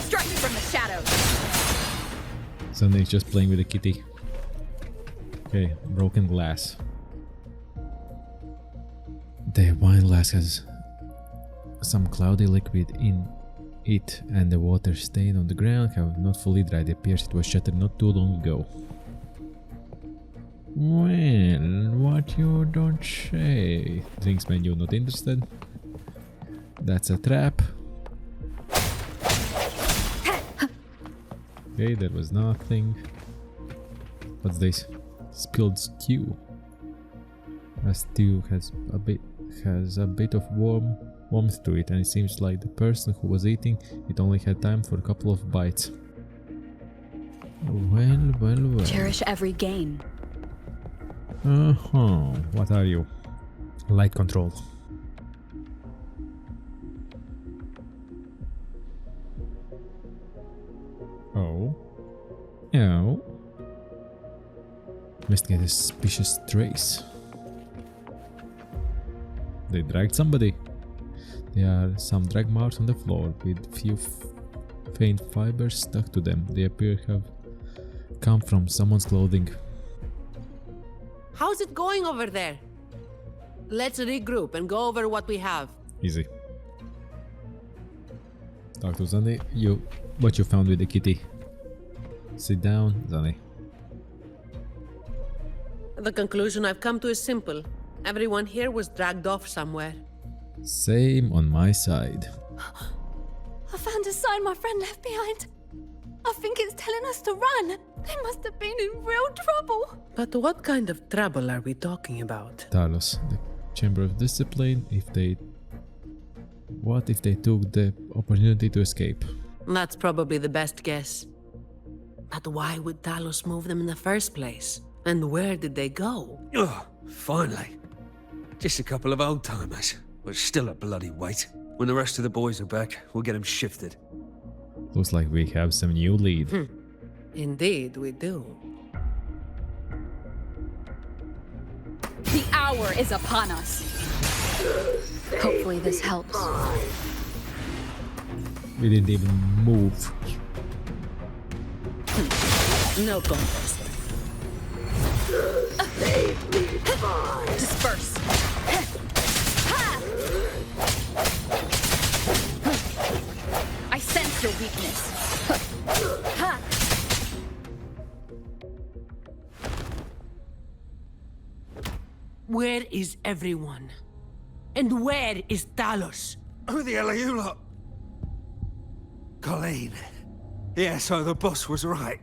Strike from the shadows. Zani is just playing with the kitty. Okay, broken glass. The wine glass has some cloudy liquid in it, and the water stain on the ground have not fully dried. It appears it was shattered not too long ago. Well, what you don't say. Drinks menu not interested. That's a trap. Okay, there was nothing. What's this? Spilled stew. A stew has a bit of warmth to it, and it seems like the person who was eating it only had time for a couple of bites. Well. Cherish every gain. What are you? Light control. Oh. Investigate a suspicious trace. They dragged somebody. There are some drag marks on the floor with few faint fibers stuck to them. They appear to have come from someone's clothing. How's it going over there? Let's regroup and go over what we have. Easy. Talk to Zani. What you found with the kitty? Sit down, Zani. The conclusion I've come to is simple. Everyone here was dragged off somewhere. Same on my side. I found a sign my friend left behind. I think it's telling us to run. They must have been in real trouble. But what kind of trouble are we talking about? Talos, the Chamber of Discipline, what if they took the opportunity to escape? That's probably the best guess. But why would Talos move them in the first place? And where did they go? Ugh, finally. Just a couple of old-timers, but still a bloody weight. When the rest of the boys are back, we'll get them shifted. Looks like we have some new lead. Indeed, we do. The hour is upon us. Hopefully this helps. We didn't even move. No contest. Disperse. your weakness. Ha! Where is everyone? And where is Talos? Who the hell are you lot? Colleen. Yeah, so the boss was right.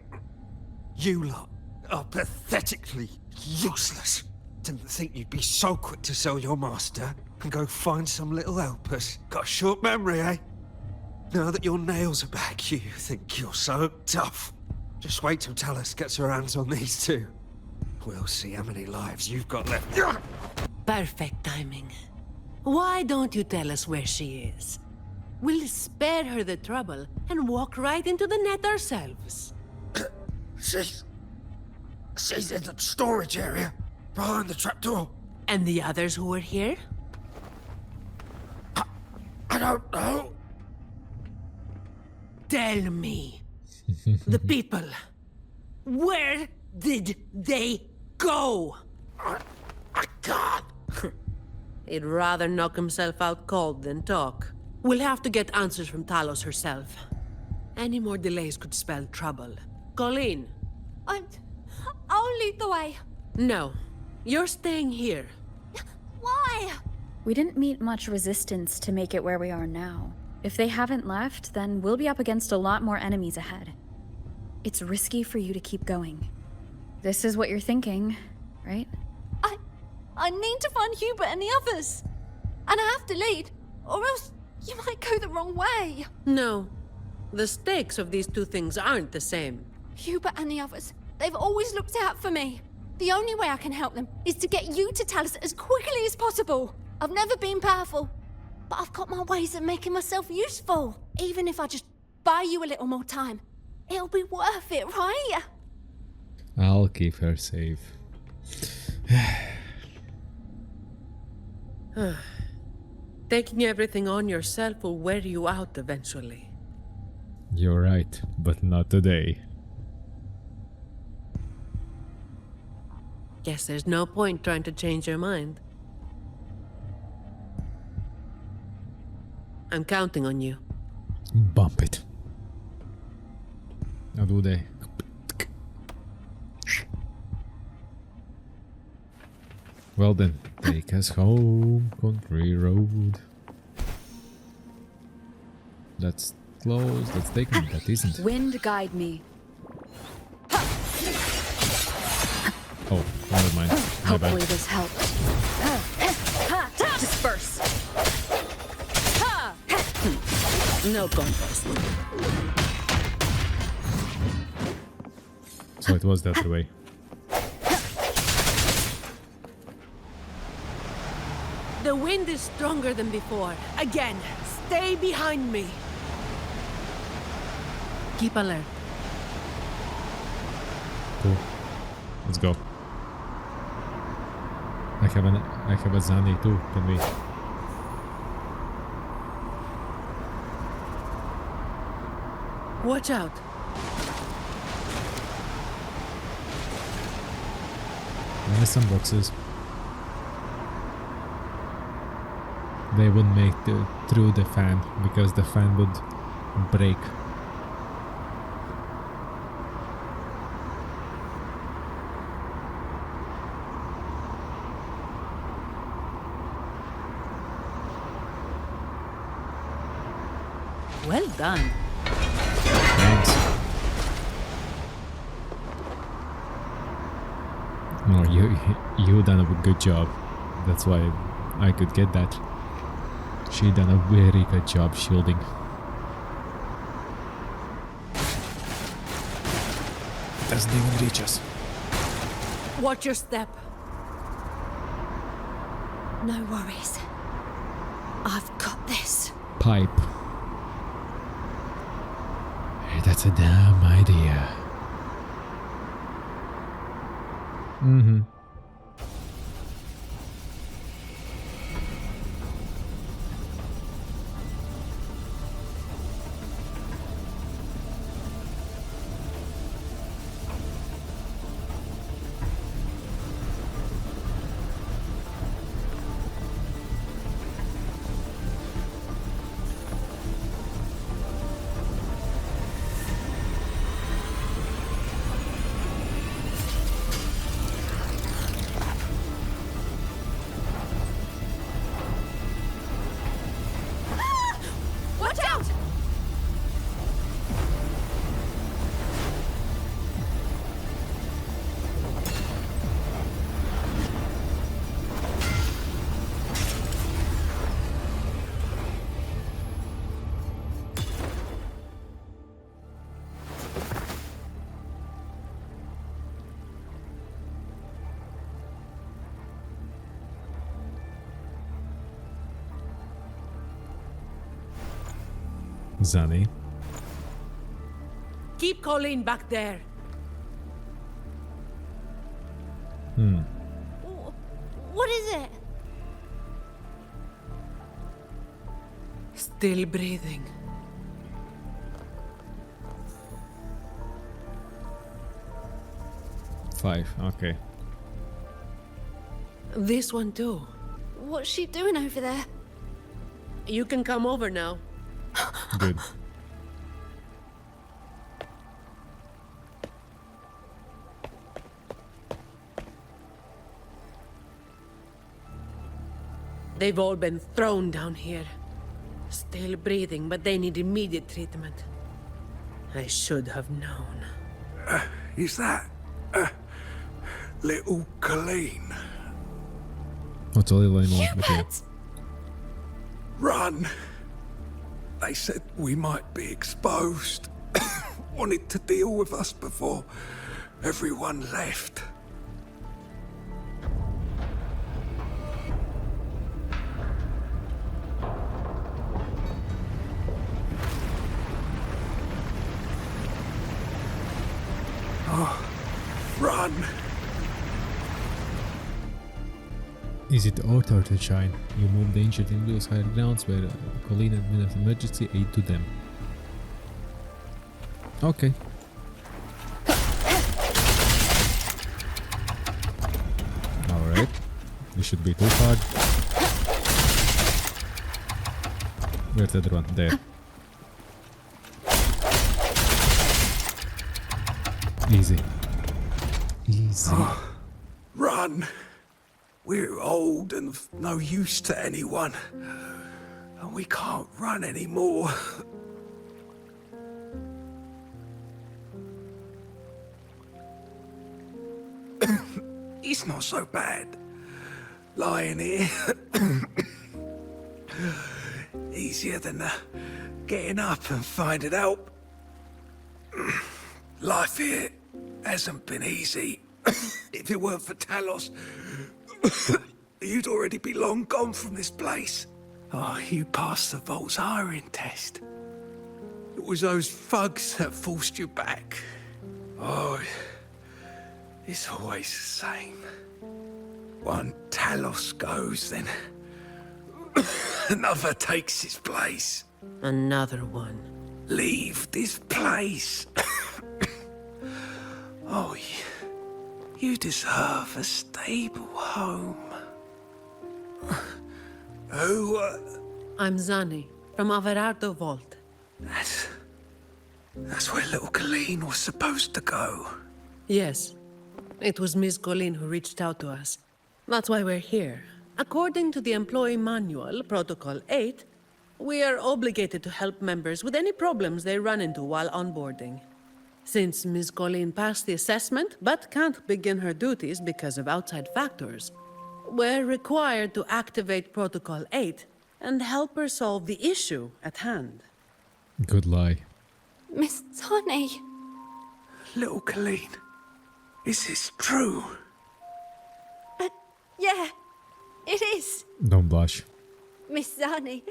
You lot are pathetically useless. Didn't think you'd be so quick to sell your master and go find some little helpers. Got a short memory, eh? Now that your nails are back, you think you're so tough. Just wait till Talos gets her hands on these two. We'll see how many lives you've got left. Perfect timing. Why don't you tell us where she is? We'll spare her the trouble and walk right into the net ourselves. She's in the storage area, behind the trapdoor. And the others who were here? I don't know. Tell me. The people. Where did they go? I can't. He'd rather knock himself out cold than talk. We'll have to get answers from Talos herself. Any more delays could spell trouble. Colleen. I'll lead the way. No. You're staying here. Why? We didn't meet much resistance to make it where we are now. If they haven't left, then we'll be up against a lot more enemies ahead. It's risky for you to keep going. This is what you're thinking, right? I need to find Hubert and the others. And I have to lead, or else you might go the wrong way. No. The stakes of these two things aren't the same. Hubert and the others, they've always looked out for me. The only way I can help them is to get you to Talos as quickly as possible. I've never been powerful, but I've got my ways of making myself useful. Even if I just buy you a little more time, it'll be worth it, right? I'll keep her safe. Taking everything on yourself will wear you out eventually. You're right, but not today. Guess there's no point trying to change your mind. I'm counting on you. Bump it. How do they? Well then, take us home, country road. That's close, let's take me, that isn't. Wind guide me. Oh, never mind. My Hopefully bad. this helps. Disperse. No contest. So it was the other way. The wind is stronger than before. Again, stay behind me. Keep alert. Cool. Let's go. I have a Zani too, can we? Watch out. There's some boxes. They wouldn't make it through the fan because the fan would break. Well done. Thanks. No, you done a good job. That's why I could get that. She done a very good job shielding. Doesn't even reach us. Watch your step. No worries. I've got this. Pipe. Hey, that's a damn idea. Mm-hmm. Zani. Keep Colleen back there. What is it? Still breathing. Five. Okay. This one too. What's she doing over there? You can come over now. Good. They've all been thrown down here. Still breathing, but they need immediate treatment. I should have known. Is that little Colleen? Not all anymore. Okay. Hubert! Run! They said we might be exposed. Wanted to deal with us before everyone left. Run! Is it auto to shine? You move the injured in those higher grounds where Colleen administers emergency aid to them. Okay. Alright. This should be too hard. Where's the other one? There. Easy. Easy. Run! We're old and of no use to anyone. And we can't run anymore. It's not so bad. Lying here. Easier than getting up and finding out. Life here hasn't been easy. If it weren't for Talos, you'd already be long gone from this place. Oh, you passed the Vault's hiring test. It was those thugs that forced you back. Oh, it's always the same. One Talos goes, then another takes his place. Another one. Leave this place. Oh, you deserve a stable home. Who, I'm Zani, from Averardo Vault. That's where little Colleen was supposed to go. Yes. It was Miss Colleen who reached out to us. That's why we're here. According to the Employee Manual, Protocol 8, we are obligated to help members with any problems they run into while onboarding. Since Ms. Colleen passed the assessment, but can't begin her duties because of outside factors, we're required to activate Protocol 8 and help her solve the issue at hand. Good lie. Miss Zani. Little Colleen, is this true? Yeah, it is. Don't blush. Miss Zani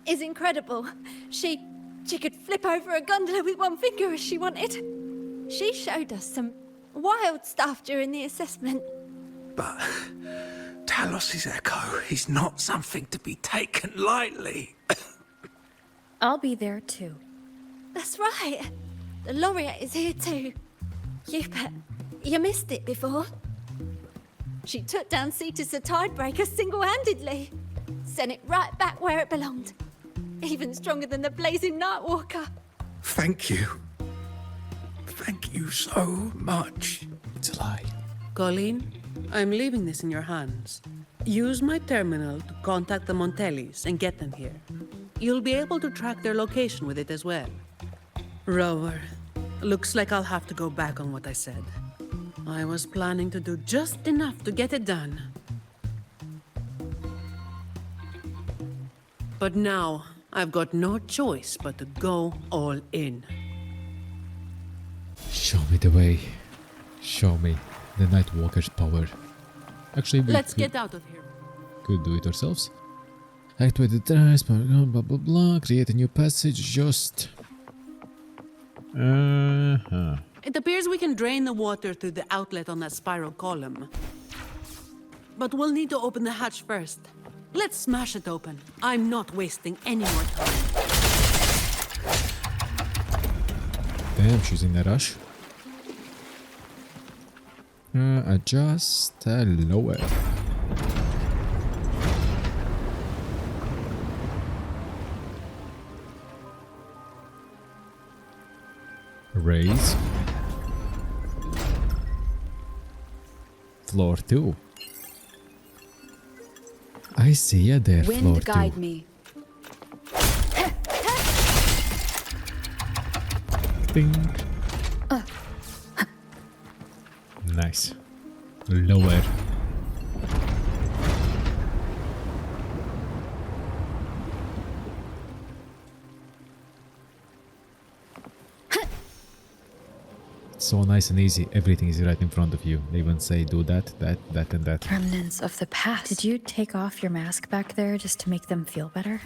is incredible. She could flip over a gondola with one finger if she wanted. She showed us some wild stuff during the assessment. But Talos' echo is not something to be taken lightly. I'll be there too. That's right. The laureate is here too. Hubert, you missed it before. She took down Cetus the Tidebreaker single-handedly. Sent it right back where it belonged. Even stronger than the blazing Nightwalker. Thank you. Thank you so much. It's a lie. Colleen, I'm leaving this in your hands. Use my terminal to contact the Montellis and get them here. You'll be able to track their location with it as well. Rover, looks like I'll have to go back on what I said. I was planning to do just enough to get it done. But now, I've got no choice but to go all in. Show me the way. Show me the Nightwalker's power. Actually, we Let's get out of here. could do it ourselves. Activate the terrace, blah blah blah. Create a new passage. Just. It appears we can drain the water through the outlet on that spiral column. But we'll need to open the hatch first. Let's smash it open. I'm not wasting any more time. Damn, she's in a rush. Adjust lower. Raise. Floor 2. I see you there, Wind floor guide 2. me. Ding. Nice. Lower. So nice and easy. Everything is right in front of you. They even say do that, that, and that. Remnants of the past. Did you take off your mask back there just to make them feel better?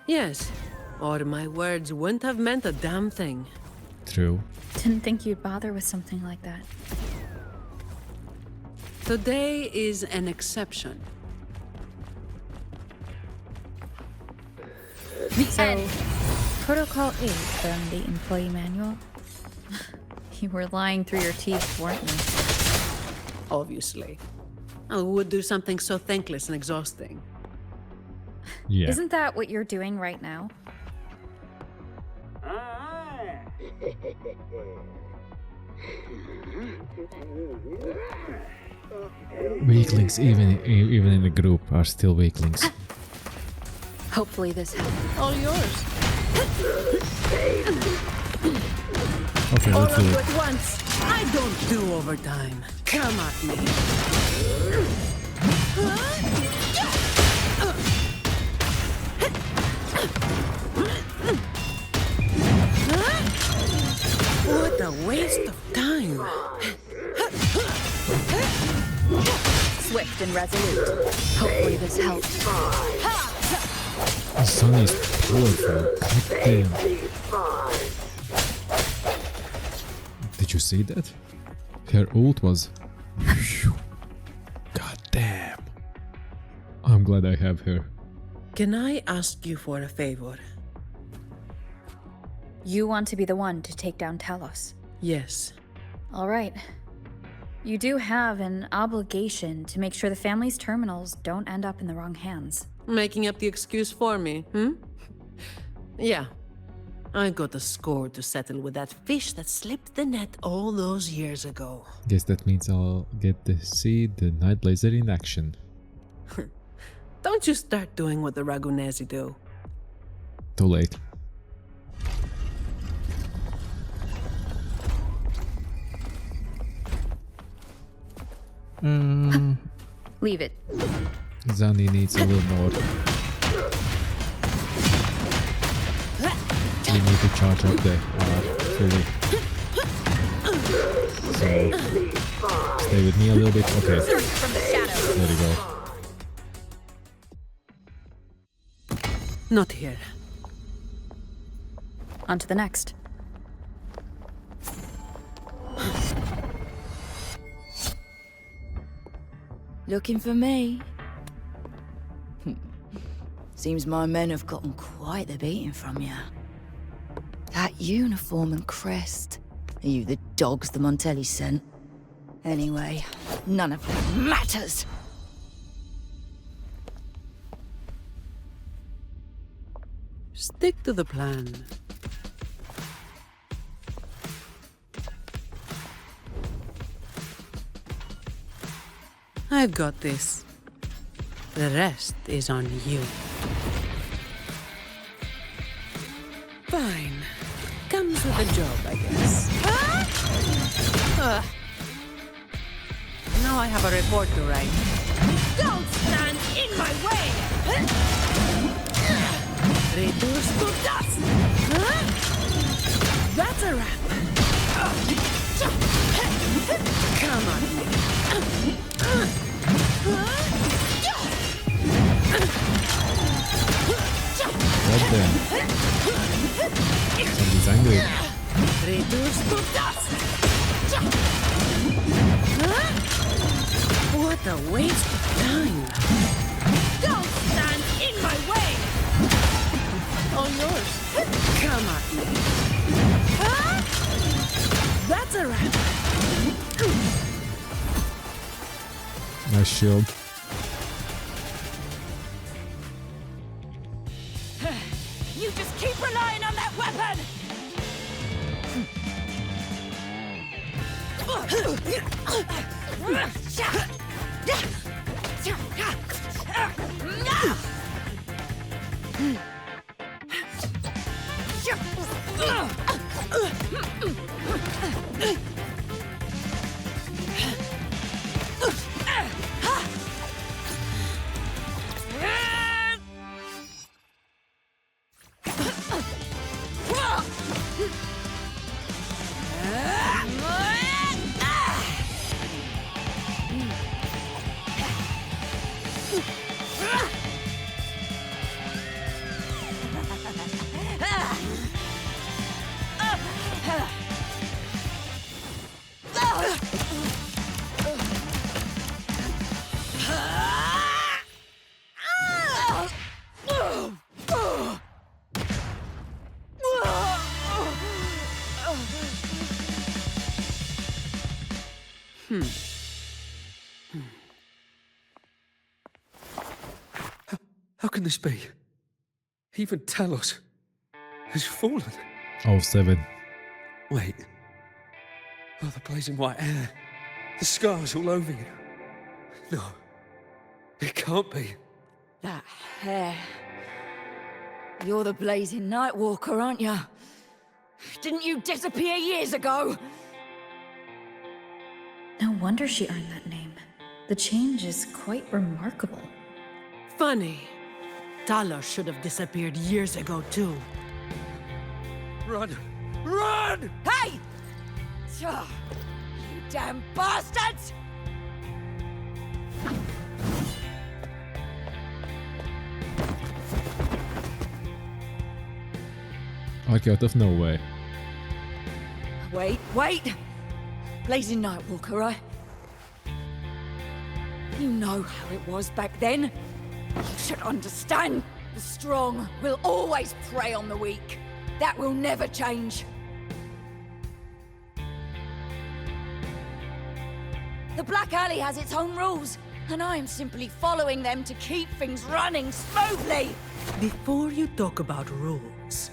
Yes, or my words wouldn't have meant a damn thing. True. Didn't think you'd bother with something like that. Today is an exception. So, Protocol 8 from the employee manual? You were lying through your teeth, weren't you? Obviously. I would do something so thankless and exhausting. Yeah. Isn't that what you're doing right now? Weaklings, even in the group, are still weaklings. Hopefully this helps. All yours. Okay, All let's of do you it. at once. I don't do overtime. Come at me. What a waste of time. Swift and resolute. Hopefully this helps. Zani is powerful. God damn. Did you see that? Her ult was... God damn. I'm glad I have her. Can I ask you for a favor? You want to be the one to take down Talos. Yes. All right. You do have an obligation to make sure the family's terminals don't end up in the wrong hands. Making up the excuse for me, Yeah. I got a score to settle with that fish that slipped the net all those years ago. Guess that means I'll get to see the Night Blazer in action. Don't you start doing what the Ragunesi do. Too late. Leave it. Zani needs a little more. We need to charge up the fully. So stay with me a little bit. Okay. There we go. Not here. On to the next. Looking for me? Seems my men have gotten quite the beating from you. That uniform and crest. Are you the dogs the Montelli sent? Anyway, none of it matters! Stick to the plan. I've got this. The rest is on you. Fine. Comes with a job, I guess. Now I have a report to write. Don't stand in my way! Reduced to dust! That's a wrap! Come on. goddamn. Somebody's angry. Reduced to dust! What a waste of time! Don't stand in my way! All yours. Come at me. Huh? That's a wrap. Nice shield. You just keep relying on that weapon! How can this be? Even Talos has fallen. Oh, 7. Wait. Oh, the blazing white hair. The scars all over you. No. It can't be. That hair. You're the blazing Nightwalker, aren't you? Didn't you disappear years ago? No wonder she earned that name. The change is quite remarkable. Funny. Talos should have disappeared years ago, too. Run! Run! Hey! You damn bastards! Like out of nowhere. Wait! Blazing Nightwalker, right? You know how it was back then. You should understand. The strong will always prey on the weak. That will never change. The Black Alley has its own rules, and I am simply following them to keep things running smoothly. Before you talk about rules,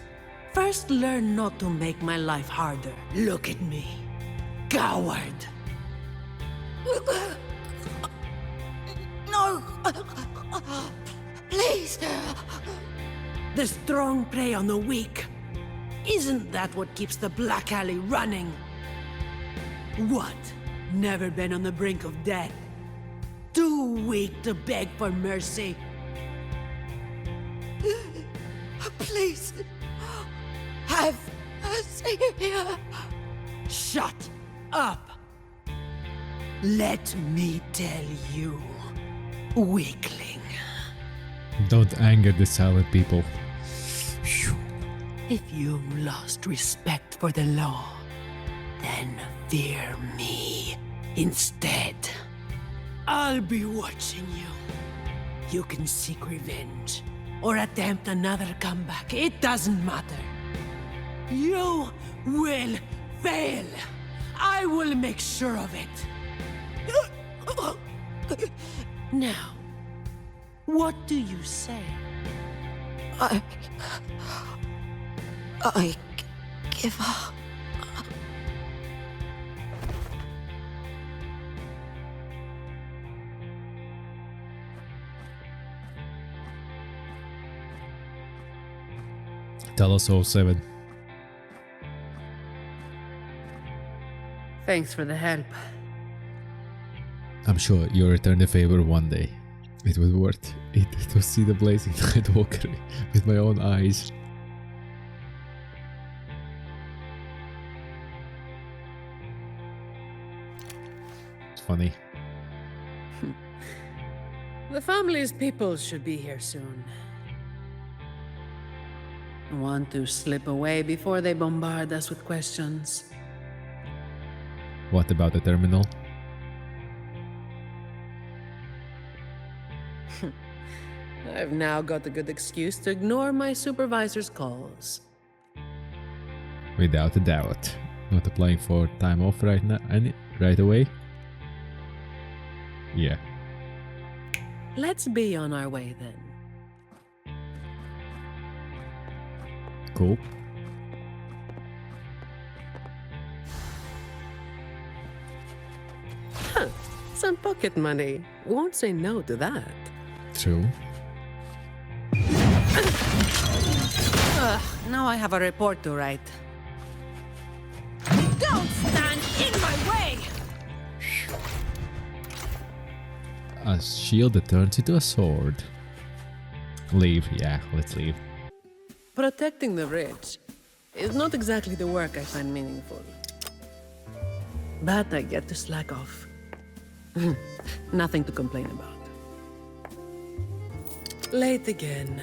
first learn not to make my life harder. Look at me. Coward. No! Please! The strong prey on the weak. Isn't that what keeps the Black Alley running? What? Never been on the brink of death? Too weak to beg for mercy? Please! Have mercy! Shut up! Let me tell you, weakling. Don't anger the silent people. Phew. If you've lost respect for the law, then fear me instead. I'll be watching you. You can seek revenge or attempt another comeback. It doesn't matter. You will fail. I will make sure of it. Now, what do you say? I give up. Tell us all 7. Thanks for the help. I'm sure you'll return the favor one day. It was worth it to see the blazing Nightwalker with my own eyes. It's funny. The family's people should be here soon. Want to slip away before they bombard us with questions. What about the terminal? I've now got a good excuse to ignore my supervisor's calls. Without a doubt. Not applying for time off right now, right away? Yeah. Let's be on our way then. Cool. Huh. Some pocket money. Won't say no to that. True. Now I have a report to write. Don't stand in my way! A shield that turns into a sword. Leave, yeah, let's leave. Protecting the rich is not exactly the work I find meaningful. But I get to slack off. Nothing to complain about. Late again.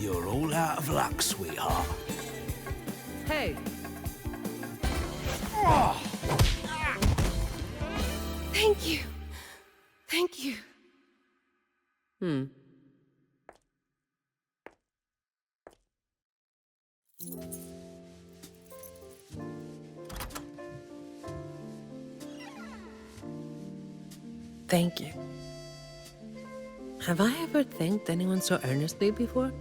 You're all out of luck, sweetheart. Hey, Thank you. Thank you. thank you. Have I ever thanked anyone so earnestly before?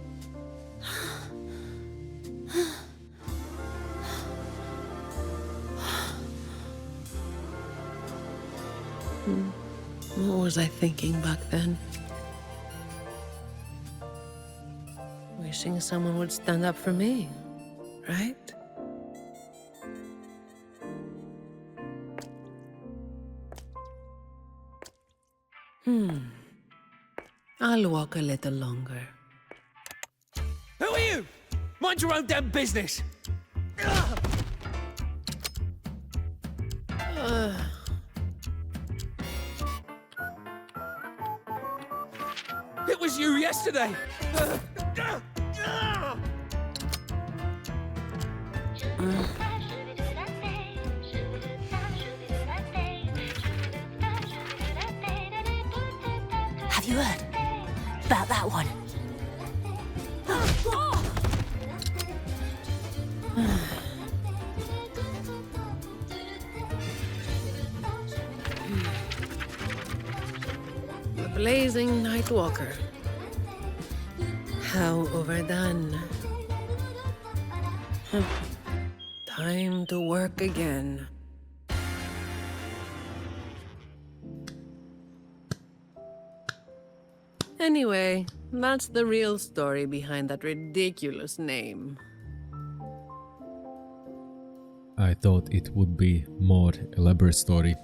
What was I thinking back then? Wishing someone would stand up for me, right? I'll walk a little longer. Who are you? Mind your own damn business. It was you yesterday. Have you heard about that one? The blazing night walker. How overdone. Time to work again. Anyway, that's the real story behind that ridiculous name. I thought it would be more elaborate story.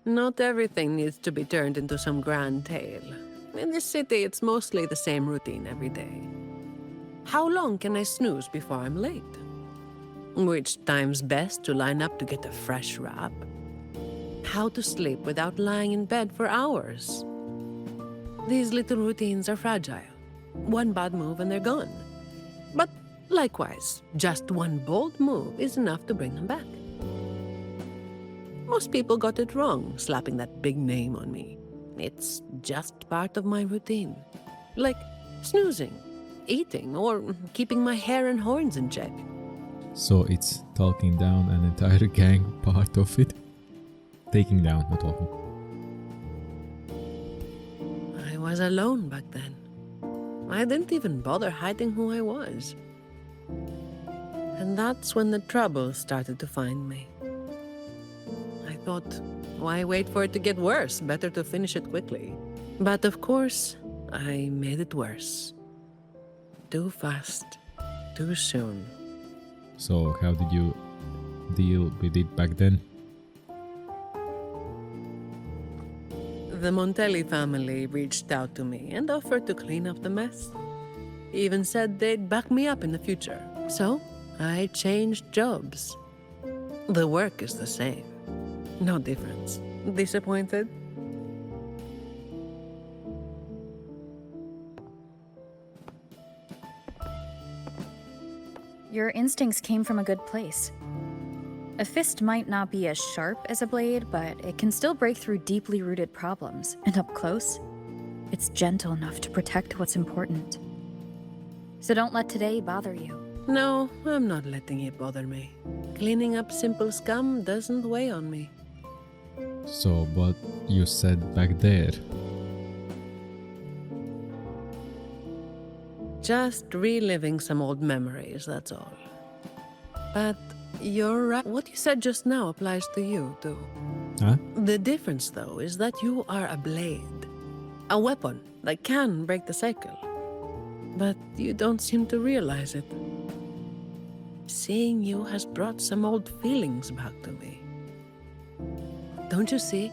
Not everything needs to be turned into some grand tale. In this city, it's mostly the same routine every day. How long can I snooze before I'm late? Which time's best to line up to get a fresh wrap? How to sleep without lying in bed for hours? These little routines are fragile. One bad move and they're gone. But likewise, just one bold move is enough to bring them back. Most people got it wrong, slapping that big name on me. It's just part of my routine. Like snoozing, eating, or keeping my hair and horns in check. So it's talking down an entire gang part of it? Taking down, not talking. I was alone back then. I didn't even bother hiding who I was. And that's when the trouble started to find me. I thought, why wait for it to get worse? Better to finish it quickly. But of course, I made it worse. Too fast, too soon. So how did you deal with it back then? The Montelli family reached out to me and offered to clean up the mess. Even said they'd back me up in the future. So, I changed jobs. The work is the same. No difference. Disappointed? your instincts came from a good place. A fist might not be as sharp as a blade, but it can still break through deeply rooted problems. And up close, it's gentle enough to protect what's important. So don't let today bother you. No, I'm not letting it bother me. Cleaning up simple scum doesn't weigh on me. So, what you said back there? Just reliving some old memories, that's all. But you're right. What you said just now applies to you, too. Huh? The difference, though, is that you are a blade. A weapon that can break the cycle. But you don't seem to realize it. Seeing you has brought some old feelings back to me. Don't you see?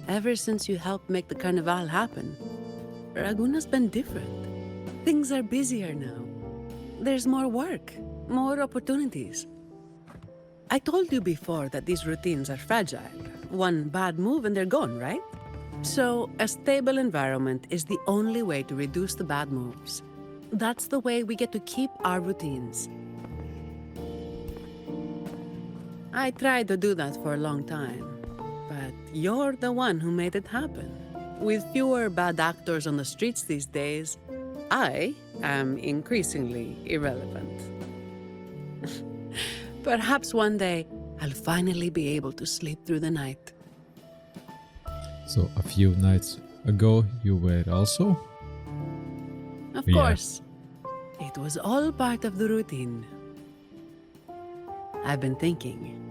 Ever since you helped make the Carnival happen, Raguna's been different. Things are busier now. There's more work, more opportunities. I told you before that these routines are fragile. One bad move and they're gone, right? So, a stable environment is the only way to reduce the bad moves. That's the way we get to keep our routines. I tried to do that for a long time, but you're the one who made it happen. With fewer bad actors on the streets these days, I am increasingly irrelevant. Perhaps one day, I'll finally be able to sleep through the night. So, a few nights ago, you were also? Of course. It was all part of the routine. I've been thinking.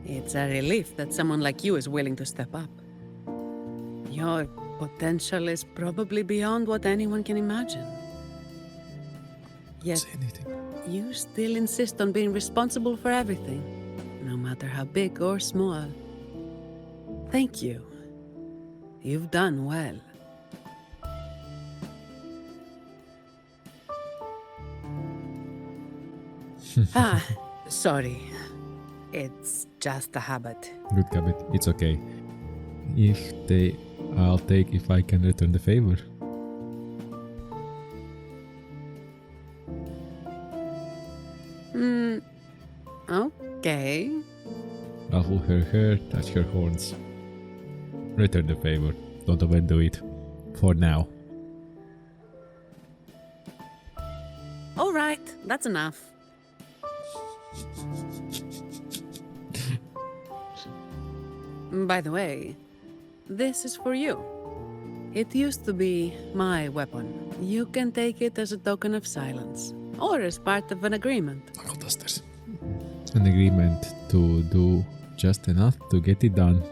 It's a relief that someone like you is willing to step up. Your potential is probably beyond what anyone can imagine. Yet, you still insist on being responsible for everything, no matter how big or small. Thank you. You've done well. Sorry. It's just a habit. Good habit. It's okay. I'll take if I can return the favor. Okay. Ruffle her hair, touch her horns. Return the favor. Don't overdo it. For now. All right, that's enough. By the way, this is for you. It used to be my weapon. You can take it as a token of silence, or as part of an agreement. An agreement to do just enough to get it done.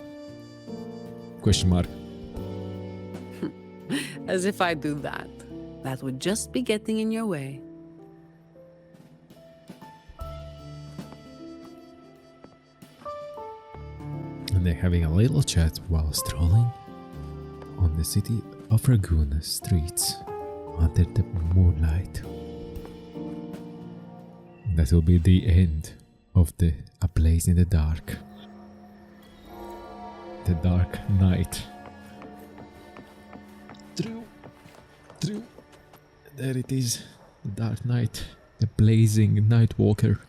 Question mark. As if I do that. That would just be getting in your way. And they're having a little chat while strolling on the city of Raguna streets under the moonlight. That will be the end of the A Blaze in the Dark. The Dark Night. True. There it is. The Dark Knight. The blazing Night Walker.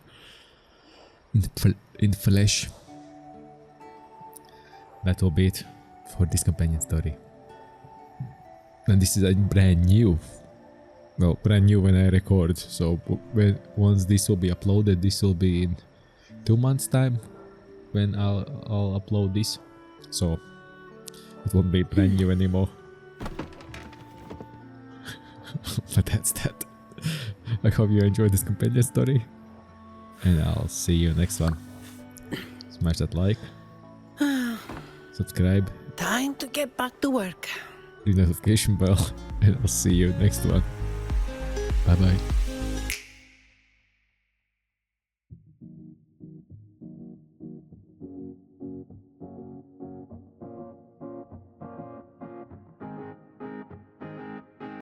In flesh. That will be it for this companion story. And this is a brand new when I record, so once this will be uploaded, this will be in 2 months time when I'll upload this, so it won't be brand new anymore. But that's that. I hope you enjoyed this companion story, and I'll see you next one. Smash that like, subscribe, Time to get back to work. the notification bell, and I'll see you next one. Bye bye.